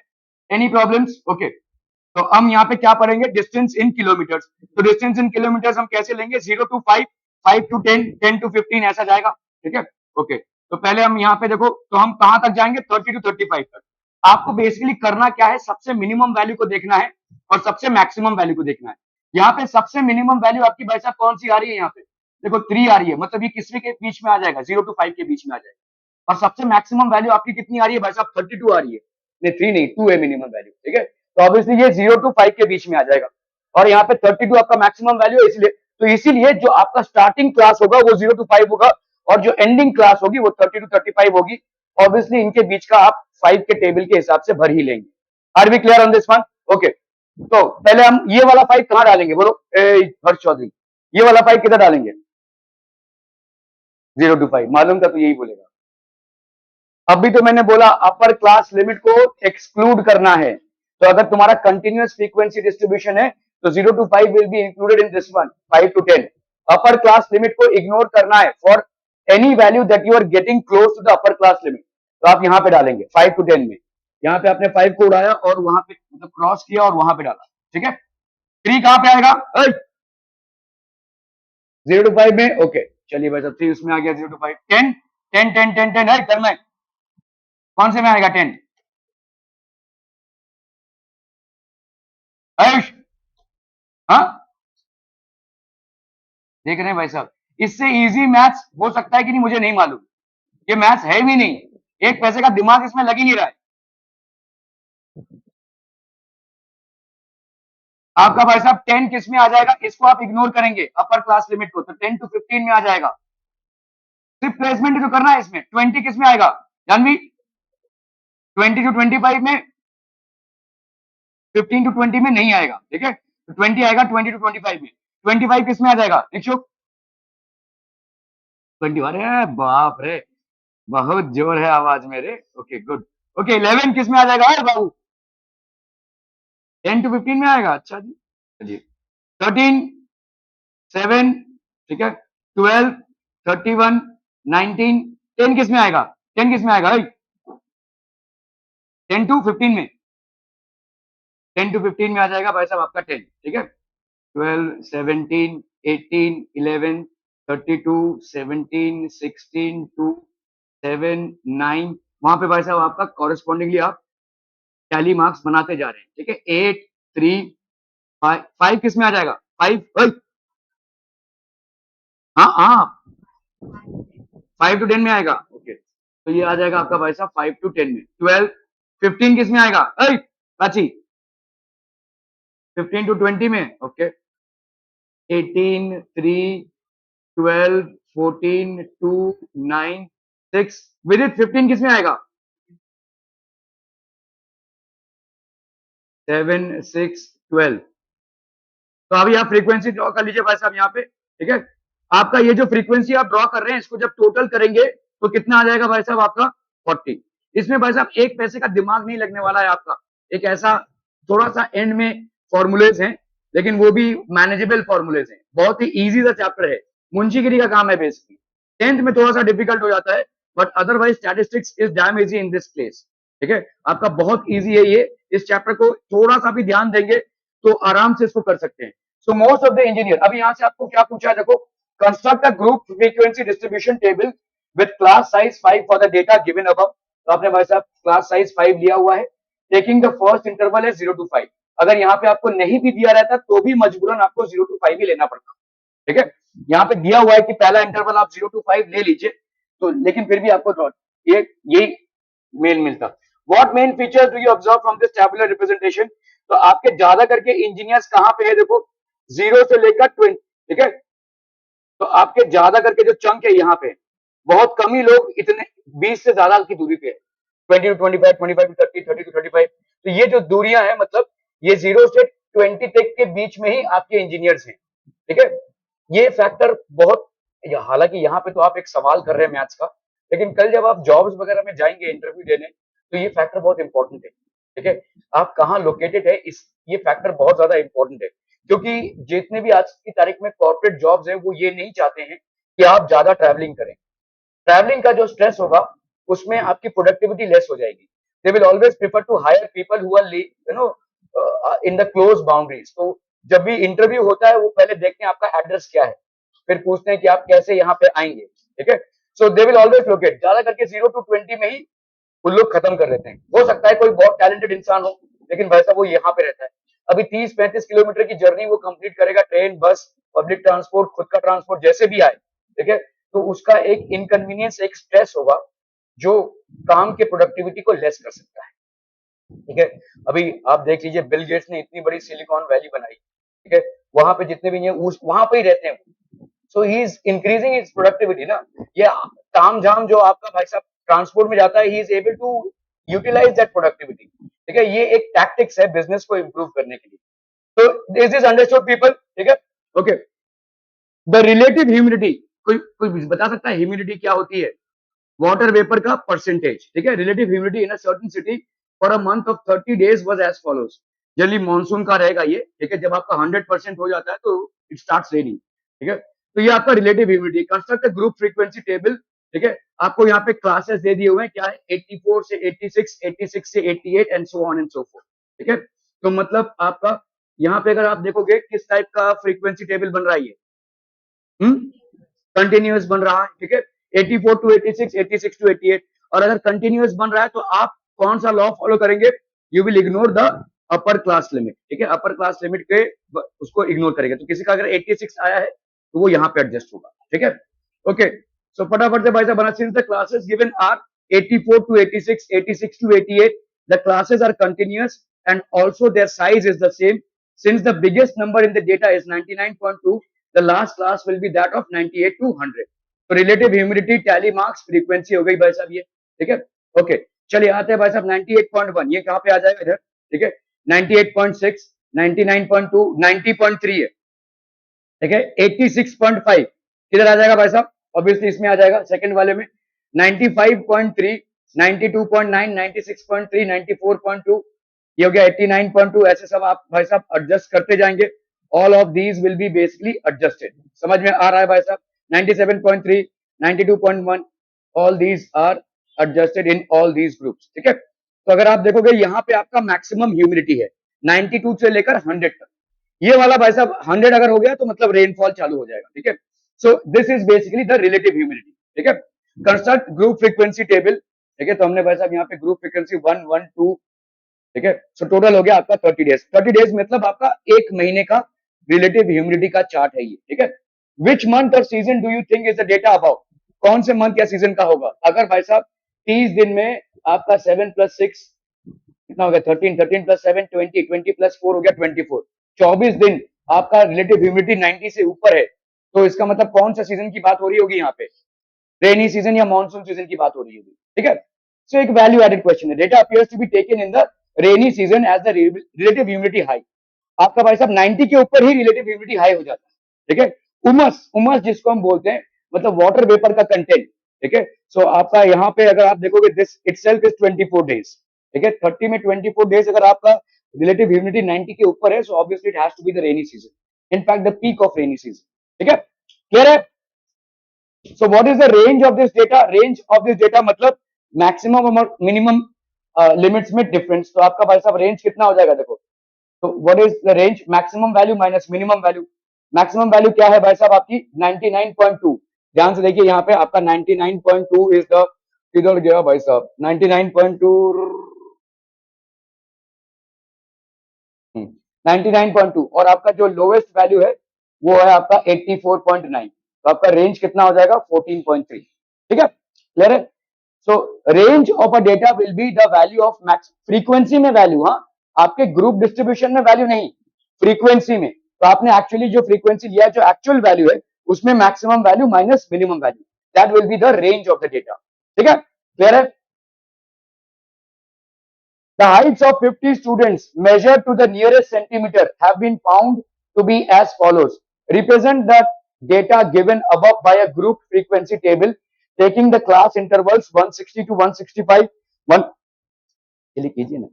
एनी प्रॉब्लम्स? ओके, तो हम यहाँ पे क्या पढ़ेंगे, डिस्टेंस इन किलोमीटर्स। तो डिस्टेंस इन किलोमीटर्स हम कैसे लेंगे, 0 to 5, 5 to 10, 10 to 15 ऐसा जाएगा। ठीक है, ओके, तो पहले हम यहाँ पे देखो, तो हम कहां तक जाएंगे, 30 to 35 तक। आपको बेसिकली करना क्या है, सबसे मिनिमम वैल्यू को देखना है और सबसे मैक्सिमम वैल्यू को देखना है। यहाँ पे सबसे मिनिमम वैल्यू आपकी भाई साहब कौन सी आ रही है? यहाँ पे देखो 3 आ रही है, मतलब ये किसमें के बीच में आ जाएगा? 0 to 5 के बीच में आ जाएगा। और सबसे मैक्सिमम वैल्यू आपकी कितनी आ रही है भाई साहब? 32 आ रही है। नहीं 3 नहीं, 2 है मिनिमम वैल्यू, ठीक है। तो ऑब्वियसली ये 0 to 5 के बीच में आ जाएगा और यहाँ पे 32 आपका मैक्सिमम वैल्यू है, इसलिए तो इसीलिए जो आपका स्टार्टिंग क्लास होगा वो 0 to 5 होगा और जो एंडिंग क्लास होगी वो 30 to 35 होगी। ऑब्वियसली इनके बीच का आप 5 के टेबल के हिसाब से भर ही लेंगे। Are we clear on this one? Okay, तो पहले हम ये वाला 5 कहां डालेंगे बोलो हर्ष चौधरी? ये वाला 5 किधर डालेंगे? 0 to 5 मालूम था तो यही बोलेगा। अभी तो मैंने बोला अपर क्लास लिमिट को एक्सक्लूड करना है, तो अगर तुम्हारा कंटिन्यूअस फ्रीक्वेंसी डिस्ट्रीब्यूशन है तो 0 to 5 will be included in this one, 5 to 10। Upper class limit को इग्नोर करना है for any value that you are getting close to the upper class limit, तो आप यहां पे डालेंगे 5 to 10 में। यहाँ पे आपने 5 को उड़ाया और वहां पे मतलब क्रॉस किया और वहां पे डाला, ठीक है। 3 कहां पे आएगा? 0 to 5 में, ओके चलिए भाई साहब 3 उसमें आ गया। 0 to 5 10 10 10 10 10 है करना है, कौन से में आएगा 10? आयुष, हाँ देख रहे हैं भाई साहब, इससे इजी मैथ्स हो सकता है कि नहीं मुझे नहीं मालूम, ये मैथ्स है भी नहीं, एक पैसे का दिमाग इसमें लग ही नहीं रहा है। आपका भाई साहब 10 किस में आ जाएगा? इसको आप इग्नोर करेंगे अपर क्लास लिमिट को, तो 10 to 15 में आ जाएगा। सिर्फ प्लेसमेंट जो करना है इसमें। 20 किस में आएगा जानवी? 20 to 25 में, 15 to 20 में नहीं आएगा, ठीक है। तो 20 आएगा 20 to 25 में। 25 किस में आ जाएगा इच्छुक? 20, अरे बाप रे बहुत जोर है आवाज मेरे, ओके गुड। ओके 11 किस में आ जाएगा? अरे बाबू 10 to 15 में आएगा, अच्छा जी चलिए। 13 7, ठीक है। 12 31 19 10 किस में आएगा? 10 किस में आएगा? 10 to 15 में, 10 to 15 में आ जाएगा भाई साहब आपका 10, ठीक है। 12 17 18 11 32 17 16 2 7 9, वहां पे भाई साहब आपका कॉरेस्पॉन्डिंगली आप टैली मार्क्स बनाते जा रहे हैं, ठीक है। 8 3 5 5 किस में आ जाएगा? 5 हाँ हाँ 5 to 10 में आएगा, ओके। तो ये आ जाएगा आपका भाई साहब 5 to 10 में। 12 15 किस में आएगा? प्राची 15 to 20 में, ओके। 18 3 12 14 2 9 6 विद इट 15 किस में आएगा? 7 6 12। तो अभी आप फ्रीक्वेंसी ड्रॉ कर लीजिए भाई साहब यहाँ पे, ठीक है। आपका ये जो फ्रीक्वेंसी आप ड्रॉ कर रहे हैं इसको जब टोटल करेंगे तो कितना आ जाएगा भाई साहब आपका? 40। इसमें भाई साहब एक पैसे का दिमाग नहीं लगने वाला है आपका, एक ऐसा थोड़ा सा एंड में फॉर्मूलेज हैं लेकिन वो भी मैनेजेबल फॉर्मूलेज हैं, बहुत ही इजी सा चैप्टर है, मुंशीगिरी का काम है बेसिकली। 10th में थोड़ा सा डिफिकल्ट हो जाता है but otherwise statistics is damn easy in this place, ठीक है। आपका बहुत इजी है ये, इस चैप्टर को थोड़ा सा भी ध्यान देंगे तो आराम से इसको कर सकते हैं। So most of the engineer, अभी यहां से आपको क्या पूछा है देखो, construct a group frequency distribution table with class size 5 for the data given above. तो आपने भाई साहब क्लास साइज 5 लिया हुआ है, टेकिंग द फर्स्ट इंटरवल है 0 to 5। अगर यहाँ पे आपको नहीं भी दिया रहता तो भी मजबूरन आपको 0 to 5 ही लेना पड़ता, ठीक है। यहाँ पे दिया हुआ है कि पहला इंटरवल आप 0 to 5 ले लीजिए, तो लेकिन फिर भी आपको ये यही मेन मिलता। What main features do you observe from this tabular representation? तो आपके ज्यादा करके इंजीनियर्स कहां पे है देखो, 0 से लेकर 20, ठीक है। तो आपके ज्यादा करके जो चंक है यहाँ पे, बहुत कम ही लोग इतने 20 से ज्यादा की दूरी पे है, 20 to 25 25 to 30 30 to 35। तो ये जो दूरियां हैं मतलब ये 0 से 20 तक के बीच में ही आपके इंजीनियर्स हैं, ठीक है। ये फैक्टर बहुत, हालांकि यहाँ पे तो आप एक सवाल कर रहे हैं मैथ्स का, लेकिन कल जब आप जॉब्स वगैरह में जाएंगे इंटरव्यू देने तो ये फैक्टर बहुत इंपॉर्टेंट है, ठीक है। आप कहाँ लोकेटेड है इस, ये फैक्टर बहुत ज्यादा इंपॉर्टेंट है, क्योंकि जितने भी आज की तारीख में कॉर्पोरेट जॉब्स है वो ये नहीं चाहते हैं कि आप ज्यादा ट्रैवलिंग करें। ट्रैवलिंग का जो स्ट्रेस होगा उसमें आपकी प्रोडक्टिविटी लेस हो जाएगी। They will always prefer to hire people who are you know in the close boundaries. तो जब भी इंटरव्यू होता है वो पहले देखते हैं आपका एड्रेस क्या है, फिर पूछते हैं कि आप कैसे यहाँ पे आएंगे, ठीक है। सो दे विल ऑलवेज लोकेट, ज्यादा करके 0 to 20 में ही वो लोग खत्म कर लेते हैं। हो सकता है कोई बहुत टैलेंटेड इंसान हो लेकिन वैसा वो यहाँ पे रहता है, अभी 30-35 किलोमीटर की जर्नी वो कंप्लीट करेगा, ट्रेन, बस, पब्लिक ट्रांसपोर्ट, खुद का ट्रांसपोर्ट जैसे भी आए, ठीक है, तो उसका एक इनकन्वीनियंस, एक स्ट्रेस होगा जो काम के प्रोडक्टिविटी को लेस कर सकता है। ठीक है, अभी आप देख लीजिए बिल गेट्स ने इतनी बड़ी सिलिकॉन वैली बनाई, ठीक है, वहां पे जितने भी हैं वहां पे ही रहते हैं, so he is increasing its productivity ना। ये ताम झाम जो आपका भाई साहब ट्रांसपोर्ट में जाता है, he is able to utilise that productivity. ठीक है, ये एक टैक्टिक्स है बिजनेस को इंप्रूव करने के लिए। तो दिस इज अंडरस्टूड पीपल, ठीक है, ओके। द रिलेटिव ह्यूमिडिटी, कोई कोई बता सकता है ह्यूमिडिटी क्या होती है? वाटर वेपर का परसेंटेज, ठीक है। Relative humidity in a certain city for a month of 30 days was as follows. Generally monsoon का रहेगा ये, ठीक है, जब आपका 100% हो जाता है तो इट स्टार्ट्स रेनिंग, ठीक है। तो ये आपका relative humidity. Construct a group frequency table, ठीक है। आपको यहाँ पे क्लासेस दे दिए हुए हैं, क्या है, 84 से 86, 86 से 88 and so on and so fourth, ठीक है। तो मतलब आपका यहाँ पे अगर आप देखोगे किस टाइप का फ्रीक्वेंसी टेबल बन रहा है ये, कंटिन्यूअस बन रहा है, ठीक है, 84 टू 86, 86 टू 88। और अगर कंटिन्यूअस बन रहा है तो आप कौन सा लॉ फॉलो करेंगे? You will ignore the upper class limit, ठीक है, अपर क्लास लिमिट के उसको इग्नोर करेंगे। तो किसी का अगर 86 आया है तो वो यहाँ पे एडजस्ट होगा, ठीक है, ओके। सो फटाफट से भाई साहब बना, since the classes given are 84 to 86, 86 to 88, the classes are continuous and also their size is the same. Since the biggest number in the data is 99.2, the last class will be that of 98 to 100. तो relative humidity tally marks frequency हो गई भाई साहब ये, ठीक है, okay. चलिए आते हैं भाई साहब 98.1, ये कहाँ पे आ जाएगा इधर, ठीक है, 98.6, 99.2, 90.3 है, ठीक है, 86.5 किधर आ जाएगा भाई साहब? ऑब्वियसली इसमें आ जाएगा सेकंड वाले में। 95.3, 92.9, 96.3, 94.2, ये हो गया 89.2। ऐसे सब आप भाई साहब एडजस्ट करते जाएंगे। All of these will be basically adjusted. समझ में आ रहा है भाई साहब? 97.3, 92.1, all these are adjusted in all these groups, ठीक है। तो अगर आप देखोगे यहाँ पे आपका मैक्सिमम ह्यूमिडिटी है 92 से लेकर 100 तक। ये वाला भाई साहब 100 अगर हो गया तो मतलब रेनफॉल चालू हो जाएगा, ठीक है। So this is basically the relative humidity, ठीक है। कंस्ट्रक्ट ग्रुप फ्रीक्वेंसी टेबल, ठीक है। तो हमने भाई साहब यहाँ पे ग्रुप फ्रीक्वेंसी 1, 1, 2, ठीक है। सो टोटल हो गया आपका 30 डेज। 30 डेज मतलब आपका एक महीने का रिलेटिव ह्यूमिडिटी का चार्ट है ये, ठीक है। विच मंथ और season do you think is the data about? कौन से मंथ या सीजन का होगा? अगर भाई साहब 30 दिन में आपका 7 + 6 कितना हो गया, 13, 13 + 7 20, 20 + 4 हो गया 24, 24 दिन आपका रिलेटिव ह्यूमिडिटी 90 से ऊपर है, तो इसका मतलब कौन सा सीजन की बात हो रही होगी यहाँ पे? रेनी सीजन या मानसून सीजन की बात हो रही होगी, ठीक है। सो एक वैल्यू एडेड क्वेश्चन है। Data appears to be taken in the rainy season as the relative humidity high. आपका भाई साहब 90 के ऊपर ही रिलेटिव ह्यूमिडिटी हाई हो जाता है, ठीक है। उमस, उमस जिसको हम बोलते हैं, मतलब वाटर वेपर का कंटेंट, ठीक है। सो आपका यहाँ पे अगर आप देखोगे दिस इटसेल्फ इज 24 डेज, ठीक है। 30 में 24 डेज अगर आपका रिलेटिव ह्यूमिडिटी 90 के ऊपर है, so obviously it has to be the rainy season, in fact the peak of rainy season, ठीक है, क्लियर है। So what is the range of this data? Range of this data मतलब maximum और minimum limits में difference. तो आपका भाई साहब रेंज कितना हो जाएगा देखो। तो what is the range? Maximum value minus minimum value. Maximum value क्या है भाई साहब आपकी 99.2। ध्यान से देखिए यहाँ पे आपका 99.2 इज द, किधर गया भाई साहब 99.2, 99.2। और आपका जो लोवेस्ट वैल्यू है वो है आपका 84.9। तो आपका रेंज कितना हो जाएगा 14.3, ठीक है, क्लियर है। सो range of a data will be the value of max, frequency में वैल्यू, हाँ, आपके ग्रुप डिस्ट्रीब्यूशन में वैल्यू नहीं, फ्रीक्वेंसी में। तो आपने एक्चुअली जो फ्रीक्वेंसी लिया है, जो एक्चुअल वैल्यू है, उसमें maximum value minus minimum value, that will be the range of the data, ठीक है, क्लियर है। The heights of 50 students measured to the nearest centimeter have been found to be as follows. Represent the data given above by a group frequency table taking the class intervals 160 to 165. One, चलिए कीजिए ना।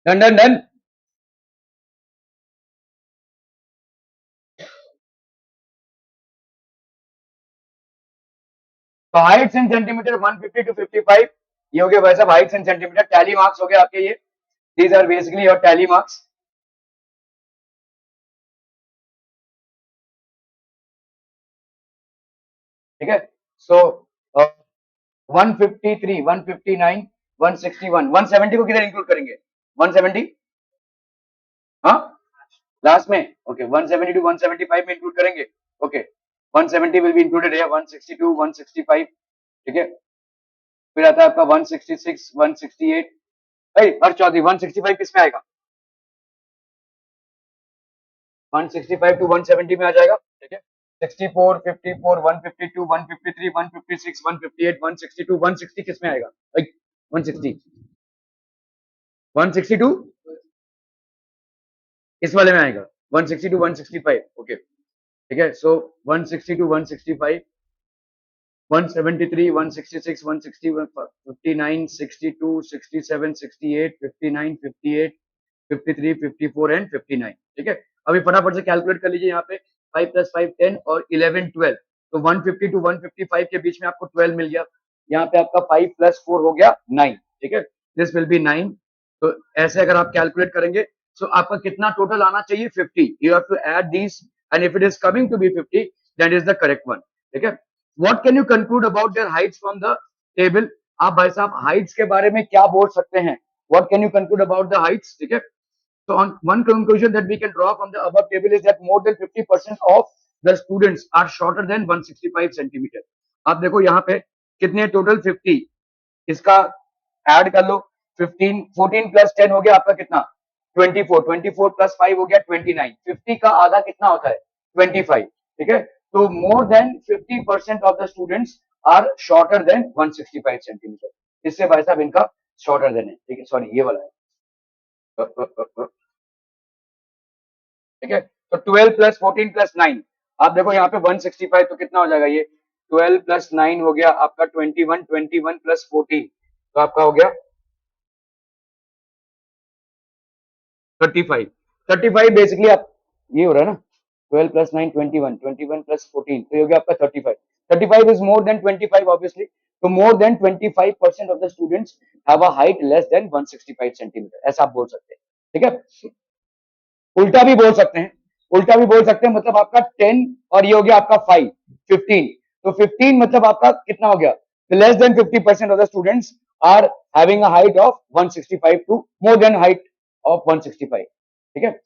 Done done done. तो heights in centimetre 150 to 55, ये हो गया भाई साहब heights in centimetre. Tally marks हो गए आपके ये, these are basically your tally marks. ठीक है, सो 153, 159, 161, 170 को किधर इंक्लूड करेंगे? 170, हाँ लास्ट में, ओके 170 टू 175 में इंक्लूड करेंगे। ओके 170 विल बी इंक्लूडेड है, 162, 165। ठीक है, फिर आता है आपका 166, 168। हर चौधरी 165 किस में आएगा? 165 टू 170 में आ जाएगा। ठीक है, 64, 54, 152, 153, 156, 158, 162, 160 किस में आएगा? 160, 162 इस वाले में आएगा, 160 टू 165। ओके ठीक है, सो 160 टू 165, 173, 166, 160, 59, 62, 67, 68, 59, 58, 53, 54 एंड 59। ठीक है, अभी फटाफट से कैलकुलेट कर लीजिए यहाँ पे 5 + 5 10 और 11 12, तो 150 टू 155 के बीच में आपको 12 मिल गया। यहाँ पे आपका 5 + 4 हो गया 9। ठीक है, दिस विल बी 9। तो ऐसे अगर आप कैलकुलेट करेंगे तो आपका कितना टोटल आना चाहिए? 50। You have to add this and if it is coming to be 50 that is the correct one. ठीक है, what can you conclude about their heights from the table? आप भाई साहब हाइट्स के बारे में क्या बोल सकते हैं? What can you conclude about the Heights? ठीक है, so on one conclusion that we can draw from the above table is that more than 50% of the students are shorter than 165 centimeter। आप देखो यहाँ पे कितने टोटल 50, इसका add कर लो 15, 14 + 10 हो गया आपका कितना? 24, 24 + 5 हो गया 29। 50 का आधा कितना होता है? 25। ठीक है, तो more than 50% of the students are shorter than 165 centimetre. इससे भाई साहब इनका शॉर्टर देन है। ठीक है, सॉरी ये वाला है। ठीक है, तो 12 + 14 + 9, आप देखो यहाँ पे 165, तो कितना हो जाएगा ये? 12 + 9 हो गया आपका 21, 21 + 14 तो आपका हो गया 35। 35 बेसिकली आप, ये हो रहा है ना, 12 + 9 21, 21 + 14 तो ये हो गया आपका 35। 35 इज मोर देन 25 ऑब्वियसली, तो more then 25% of the students have a height less than 165 centimetre, ऐसा आप बोल सकते हैं। ठीक है, उल्टा भी बोल सकते हैं, उल्टा भी बोल सकते हैं, मतलब आपका 10 और ये हो गया आपका 5, 15, तो 15 मतलब आपका कितना हो गया? Less than 50% of the students are having a height of 165 to more than height of 165। ठीक है,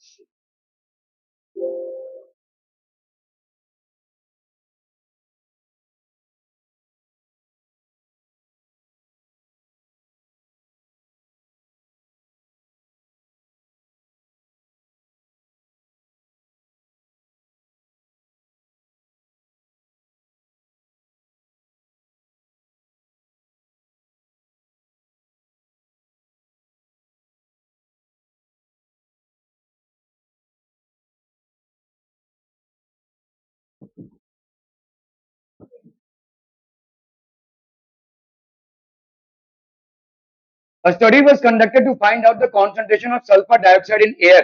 a study was conducted to find out the concentration of sulfur dioxide in air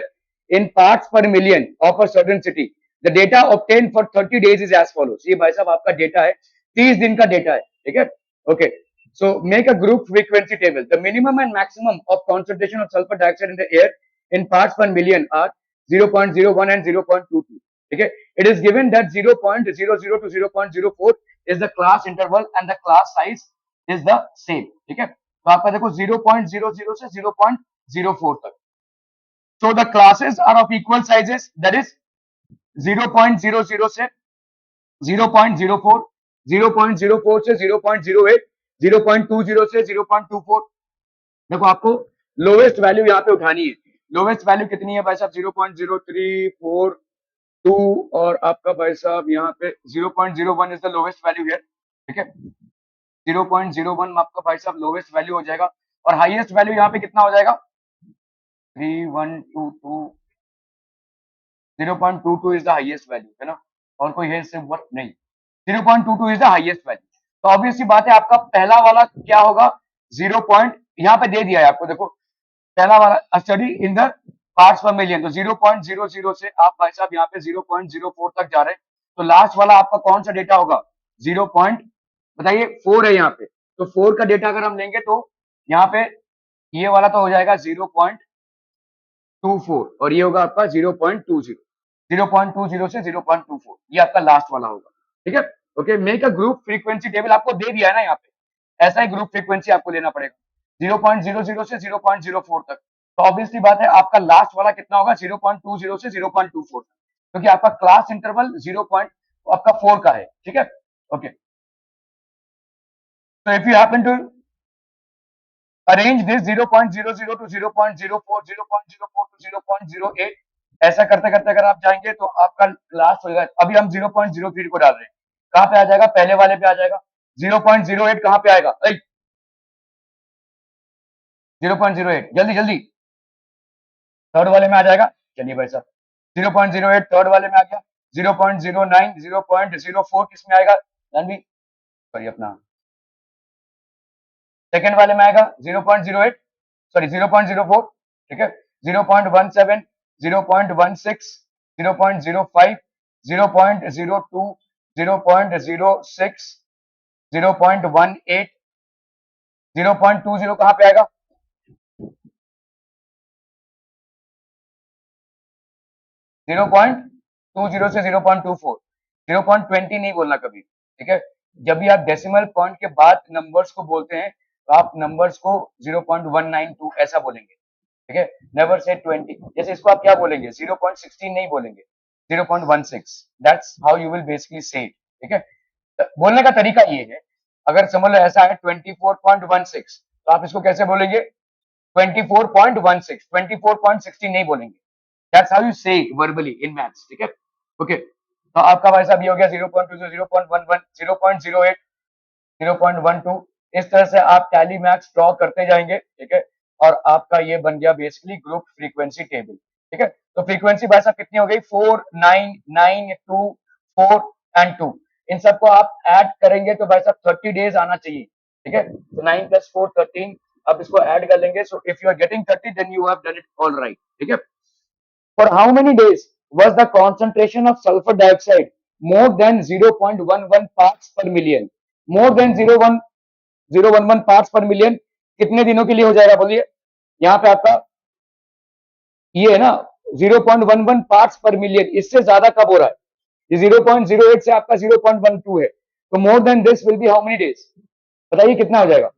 in parts per million of a certain city. The data obtained for 30 days is as follows। ये भाई साहब आपका data है, 30 दिन का data है। ठीक है, okay, so make a group frequency table। The minimum and maximum of concentration of sulfur dioxide in the air in parts per million are 0.01 and 0.22। ठीक है, it is given that 0.00 to 0.04 is the class interval and the class size is the same। ठीक है, तो आपका देखो 0.00 से 0.04 तक, so the classes are of equal sizes, that is 0.00 से 0.04, 0.04 से 0.08, 0.20 से 0.24। देखो आपको लोवेस्ट वैल्यू यहाँ पे उठानी है। लोवेस्ट वैल्यू कितनी है भाई साहब? 0.0342 और आपका भाई साहब यहाँ पे 0.01 is the lowest value here. ठीक है, 0.01 आपका भाई साहब लोवेस्ट वैल्यू हो जाएगा और हाईएस्ट वैल्यू यहाँ पे कितना हो जाएगा? 3122, 0.22 इज द हाईएस्ट वैल्यू, है ना, और कोई है सिर्फ वर्क नहीं, 0.22 इज द हाईएस्ट वैल्यू। तो ऑब्वियस सी बात है आपका पहला वाला क्या होगा? 0 पॉइंट यहाँ पे दे दिया है आपको, देखो पहला वाला स्टडी इन द पार्ट्स पर मिलियन, तो 0.00 से आप भाई साहब यहाँ पे 0.04 तक जा रहे हैं, तो लास्ट वाला आपका कौन सा डेटा होगा? 0 पॉइंट, बताइए 4 है यहाँ पे, तो 4 का डेटा अगर हम लेंगे तो यहाँ पे ये वाला तो हो जाएगा 0.24 और ये होगा आपका 0.20, 0.20 से 0.24, ये आपका लास्ट वाला होगा। ठीक है, okay. Make a group frequency table आपको दे दिया है ना यहाँ पे, ऐसा ही ग्रुप फ्रीक्वेंसी आपको लेना पड़ेगा 0.00 से 0.04 तक। तो ऑब्वियसली बात है आपका लास्ट वाला कितना होगा? 0.20 से 0.24 तक, क्योंकि आपका क्लास इंटरवल 0 आपका 4 का है। ठीक है, ओके। तो if you happen to arrange this 0.00 to 0.04, 0.04 to 0.08, ऐसा करते करते अगर आप जाएंगे तो आपका लास्ट हो जाएगा। अभी हम 0.03 को डाल रहे हैं, कहां पे आ जाएगा? पहले वाले पे आ जाएगा। 0.08 कहां पे आएगा? 0.08, जल्दी जल्दी, थर्ड वाले में आ जाएगा। चलिए भाई साहब, 0.08 थर्ड वाले में आ गया। 0.09, 0.04 किसमें आएगा? जानवी, सॉरी अपना सेकंड वाले में आएगा। 0.08, सॉरी 0.04, ठीक है। 0.17, 0.16, 0.05, 0.02, 0.06, 0.18, 0.20 कहां पे आएगा? 0.20 से 0.24, 0.20 नहीं बोलना कभी, ठीक है। जब भी आप डेसिमल पॉइंट के बाद नंबर्स को बोलते हैं तो आप नंबर्स को 0.192 ऐसा बोलेंगे, ठीक है। नेवर से 20, जैसे इसको आप क्या बोलेंगे? 0.16 नहीं बोलेंगे, 0.16, that's how you will basically से इट, ठीक है। बोलने का तरीका ये है, अगर समझ लो ऐसा है 24.16, तो आप इसको कैसे बोलेंगे? 24.16, 24.16 नहीं बोलेंगे। दैट्स हाउ यू से इट वर्बली इन मैथ्स, ठीक है, ओके। तो आपका भाई साहब ये हो गया 0.20, 0.11, 0.08, 0.12, इस तरह से आप टैली मैक्स ड्रॉ करते जाएंगे, ठीक है। और आपका ये बन गया बेसिकली ग्रुप फ्रीक्वेंसी टेबल, ठीक है। तो फ्रीक्वेंसी भाई साहब कितनी हो गई? 4, 9, 9, 2, 4 एंड 2, इन सबको आप ऐड करेंगे तो भाई साहब 30 डेज आना चाहिए, ठीक है। तो 9 + 4 13, आप इसको ऐड कर लेंगे। So if you are getting 30 then you have done it all right, ठीक है। For how many days was the concentration of sulfur dioxide more than 0.11 parts per million? More than 0.011 parts per million कितने दिनों के लिए हो जाएगा बोलिए? यहाँ पे आपका ये है ना 0.11 पार्ट्स पर मिलियन, इससे ज्यादा कब हो रहा है? ये 0.08 से आपका 0.12 है, तो more then this will B how many days? बताइए कितना हो जाएगा?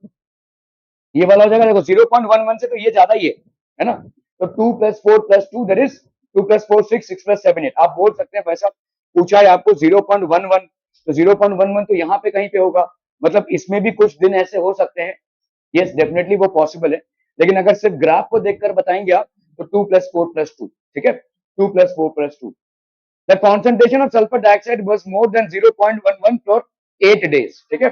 ये वाला हो जाएगा, देखो 0.11 से तो ये ज्यादा ही है ना। तो 2 + 4 + 2 दैट इज 2 + 4 6, 6 + 7 8, आप बोल सकते हैं वैसा पूछा है आपको 0.11, तो 0.11 तो यहाँ पे कहीं पे होगा, मतलब इसमें भी कुछ दिन ऐसे हो सकते हैं। यस डेफिनेटली वो पॉसिबल है, लेकिन अगर सिर्फ ग्राफ को देखकर बताएंगे आप तो 2 + 4 + 2, ठीक है, 2 + 4 + 2, the concentration of sulphur dioxide was more than 0.11 for 8 days, ठीक है।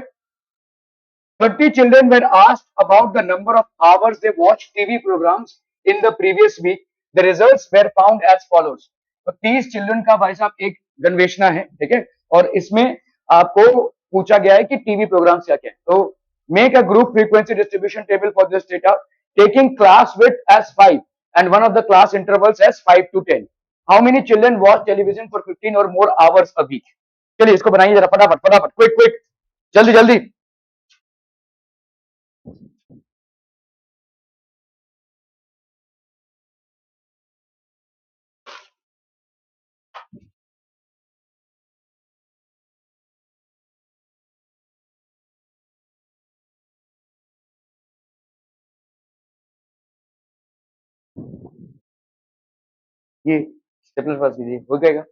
30 children were asked about the number of hours they watched TV programs in the previous week. The results were found as follows. तो 30 children का भाई साहब एक गन्वेषणा है, ठीक है, और इसमें आपको पूछा गया है कि टीवी प्रोग्राम क्या क्या है। तो make a group frequency distribution table for this data taking class with age 5 and one of the class intervals as 5 to 10. How many children watch television for 15 or more hours a week? चलिए इसको बनाइए जरा फटाफट फटाफट, quick quick, जल्दी जल्दी। ये stapler पास कीजिए, हो जाएगा।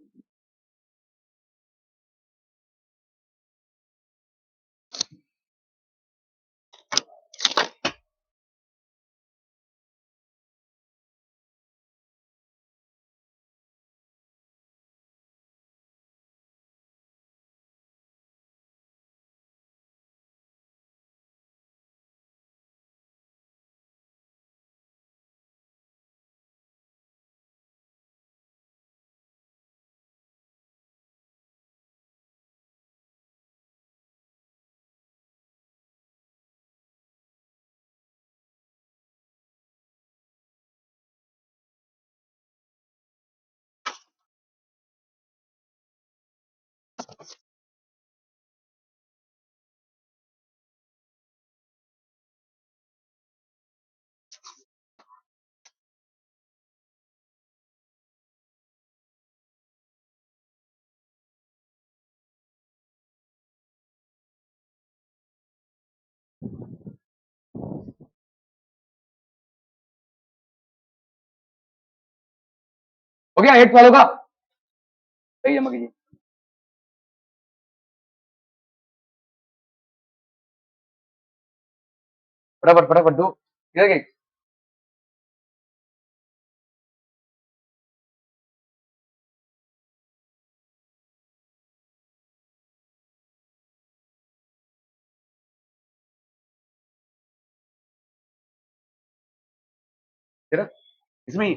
हो गया 8 वालों का, सही जमा कीजिए। फटाफट फटाफट दो, किधर गए? तेरा इसमें ही,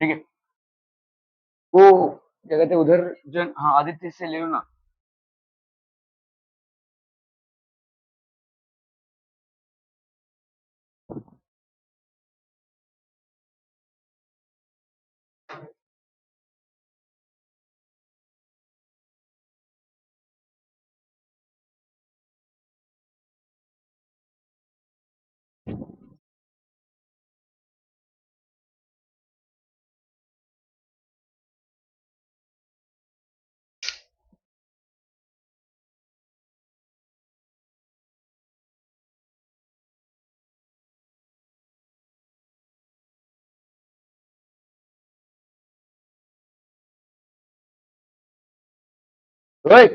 ठीक है। वो क्या कहते हैं उधर जो, हाँ आदित्य से ले लो ना। रोहित,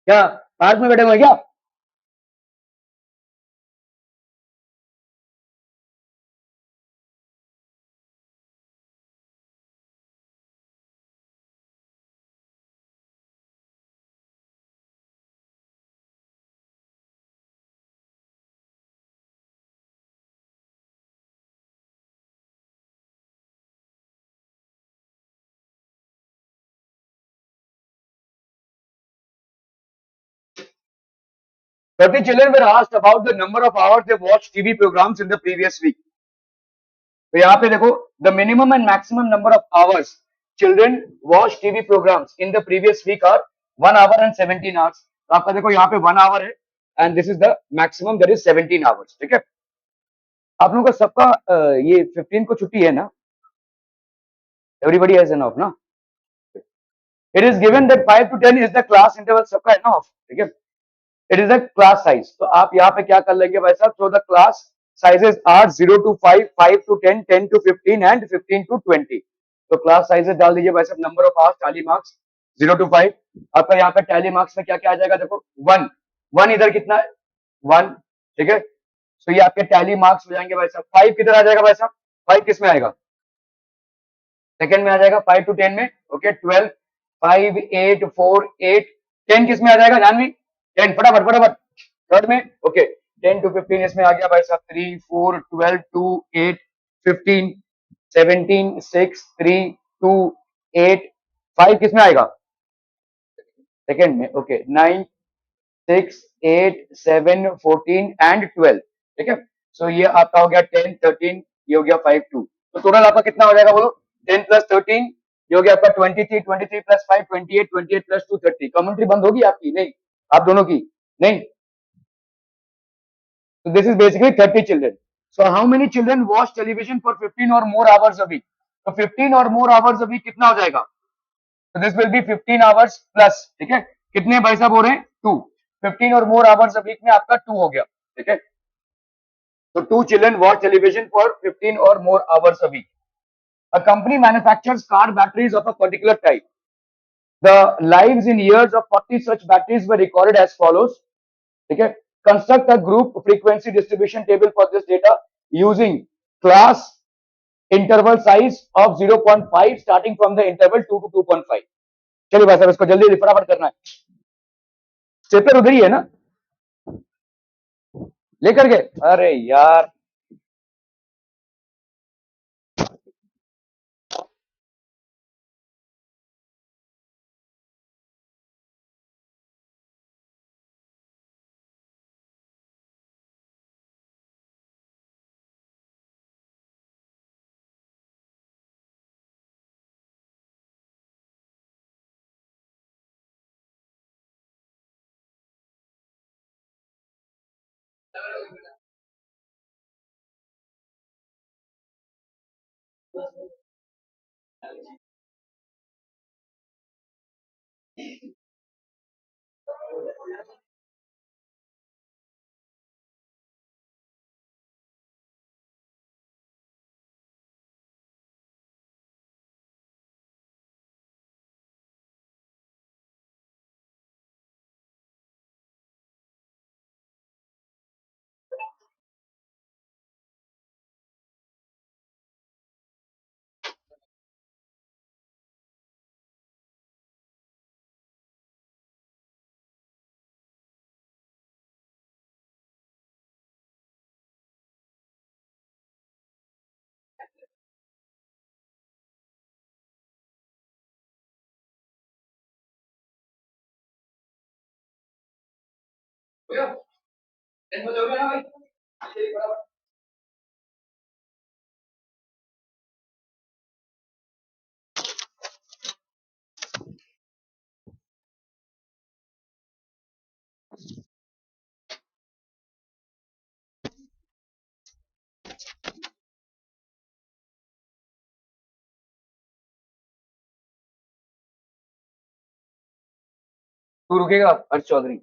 क्या पार्क में बैठे हुए हैं क्या?30 children were asked about the number of hours they watched TV programs in the previous week. तो यहाँ पे देखो, the minimum and maximum number of hours children watch TV programmes in the previous week are 1 hour and 17 hours। तो आपका देखो यहाँ पे 1 hour है, and this is the maximum, that is 17 hours। ठीक है, आप लोगों का सबका ये 15 को छुट्टी है ना? एवरीबडी हैज एन ऑफ ना? It is given that 5 to 10 is the class interval, सबका है ना ऑफ। ठीक है, it is the class size. तो आप यहाँ पे क्या कर लेंगे भाई साहब, so the class sizes are 0 to 5, 5 to 10, 10 to 15 and 15 to 20। तो क्लास साइजेस डाल दीजिए भाई साहब, number of hours tally marks 0 to 5। आपका यहाँ पे टैली मार्क्स में क्या क्या आ जाएगा, देखो 1, 1 इधर कितना है, 1। ठीक है, तो ये आपके टैली मार्क्स हो जाएंगे भाई साहब। 5 किधर आ जाएगा भाई साहब, 5 किस में आएगा, सेकंड में आ जाएगा। 5 to 10 में, ओके 12, 5, 8, 4, 8, 10 किस में आ जाएगा जानवी, 10 फटाफट फटाफट, थर्ड में, ओके 10 to 15 इसमें आ गया भाई साहब, 3, 4, 12, 2, 8, 15, 17, 6, 3, 2, 8, 5 किस में आएगा, सेकंड में, ओके 9, 6, 8, 7, 14 एंड 12। ठीक है, सो ये आपका हो गया 10, 13, ये हो गया 5, 2। तो टोटल आपका कितना हो जाएगा बोलो, 10 प्लस 13, ये हो गया आपका 23, 23 प्लस 5, 28, 28 प्लस 2, 30। कमेंट्री बंद होगी आपकी, नहीं आप दोनों की नहीं। So this is basically 30 children. So how many children watch television for 15 or more hours a week? तो 15 और more hours a week कितना हो जाएगा? So this will be 15 hours plus। ठीक है, कितने भाई साहब हो रहे हैं, 2। 15 और more hours a week में आपका 2 हो गया। ठीक है, so 2 children watch television for 15 or more hours a week। A company manufactures car batteries of a particular type। The lives in years of 40 such batteries were recorded as follows। ठीक है, construct a group frequency distribution table for this data using class interval size of 0.5 starting from the interval 2 to 2.5। चलिए भाई साहब इसको जल्दी जल्दी फटाफट करना है, स्टेपलर उधर ही है ना, लेकर के, अरे यार तू रुकेगा अर्श चौधरी?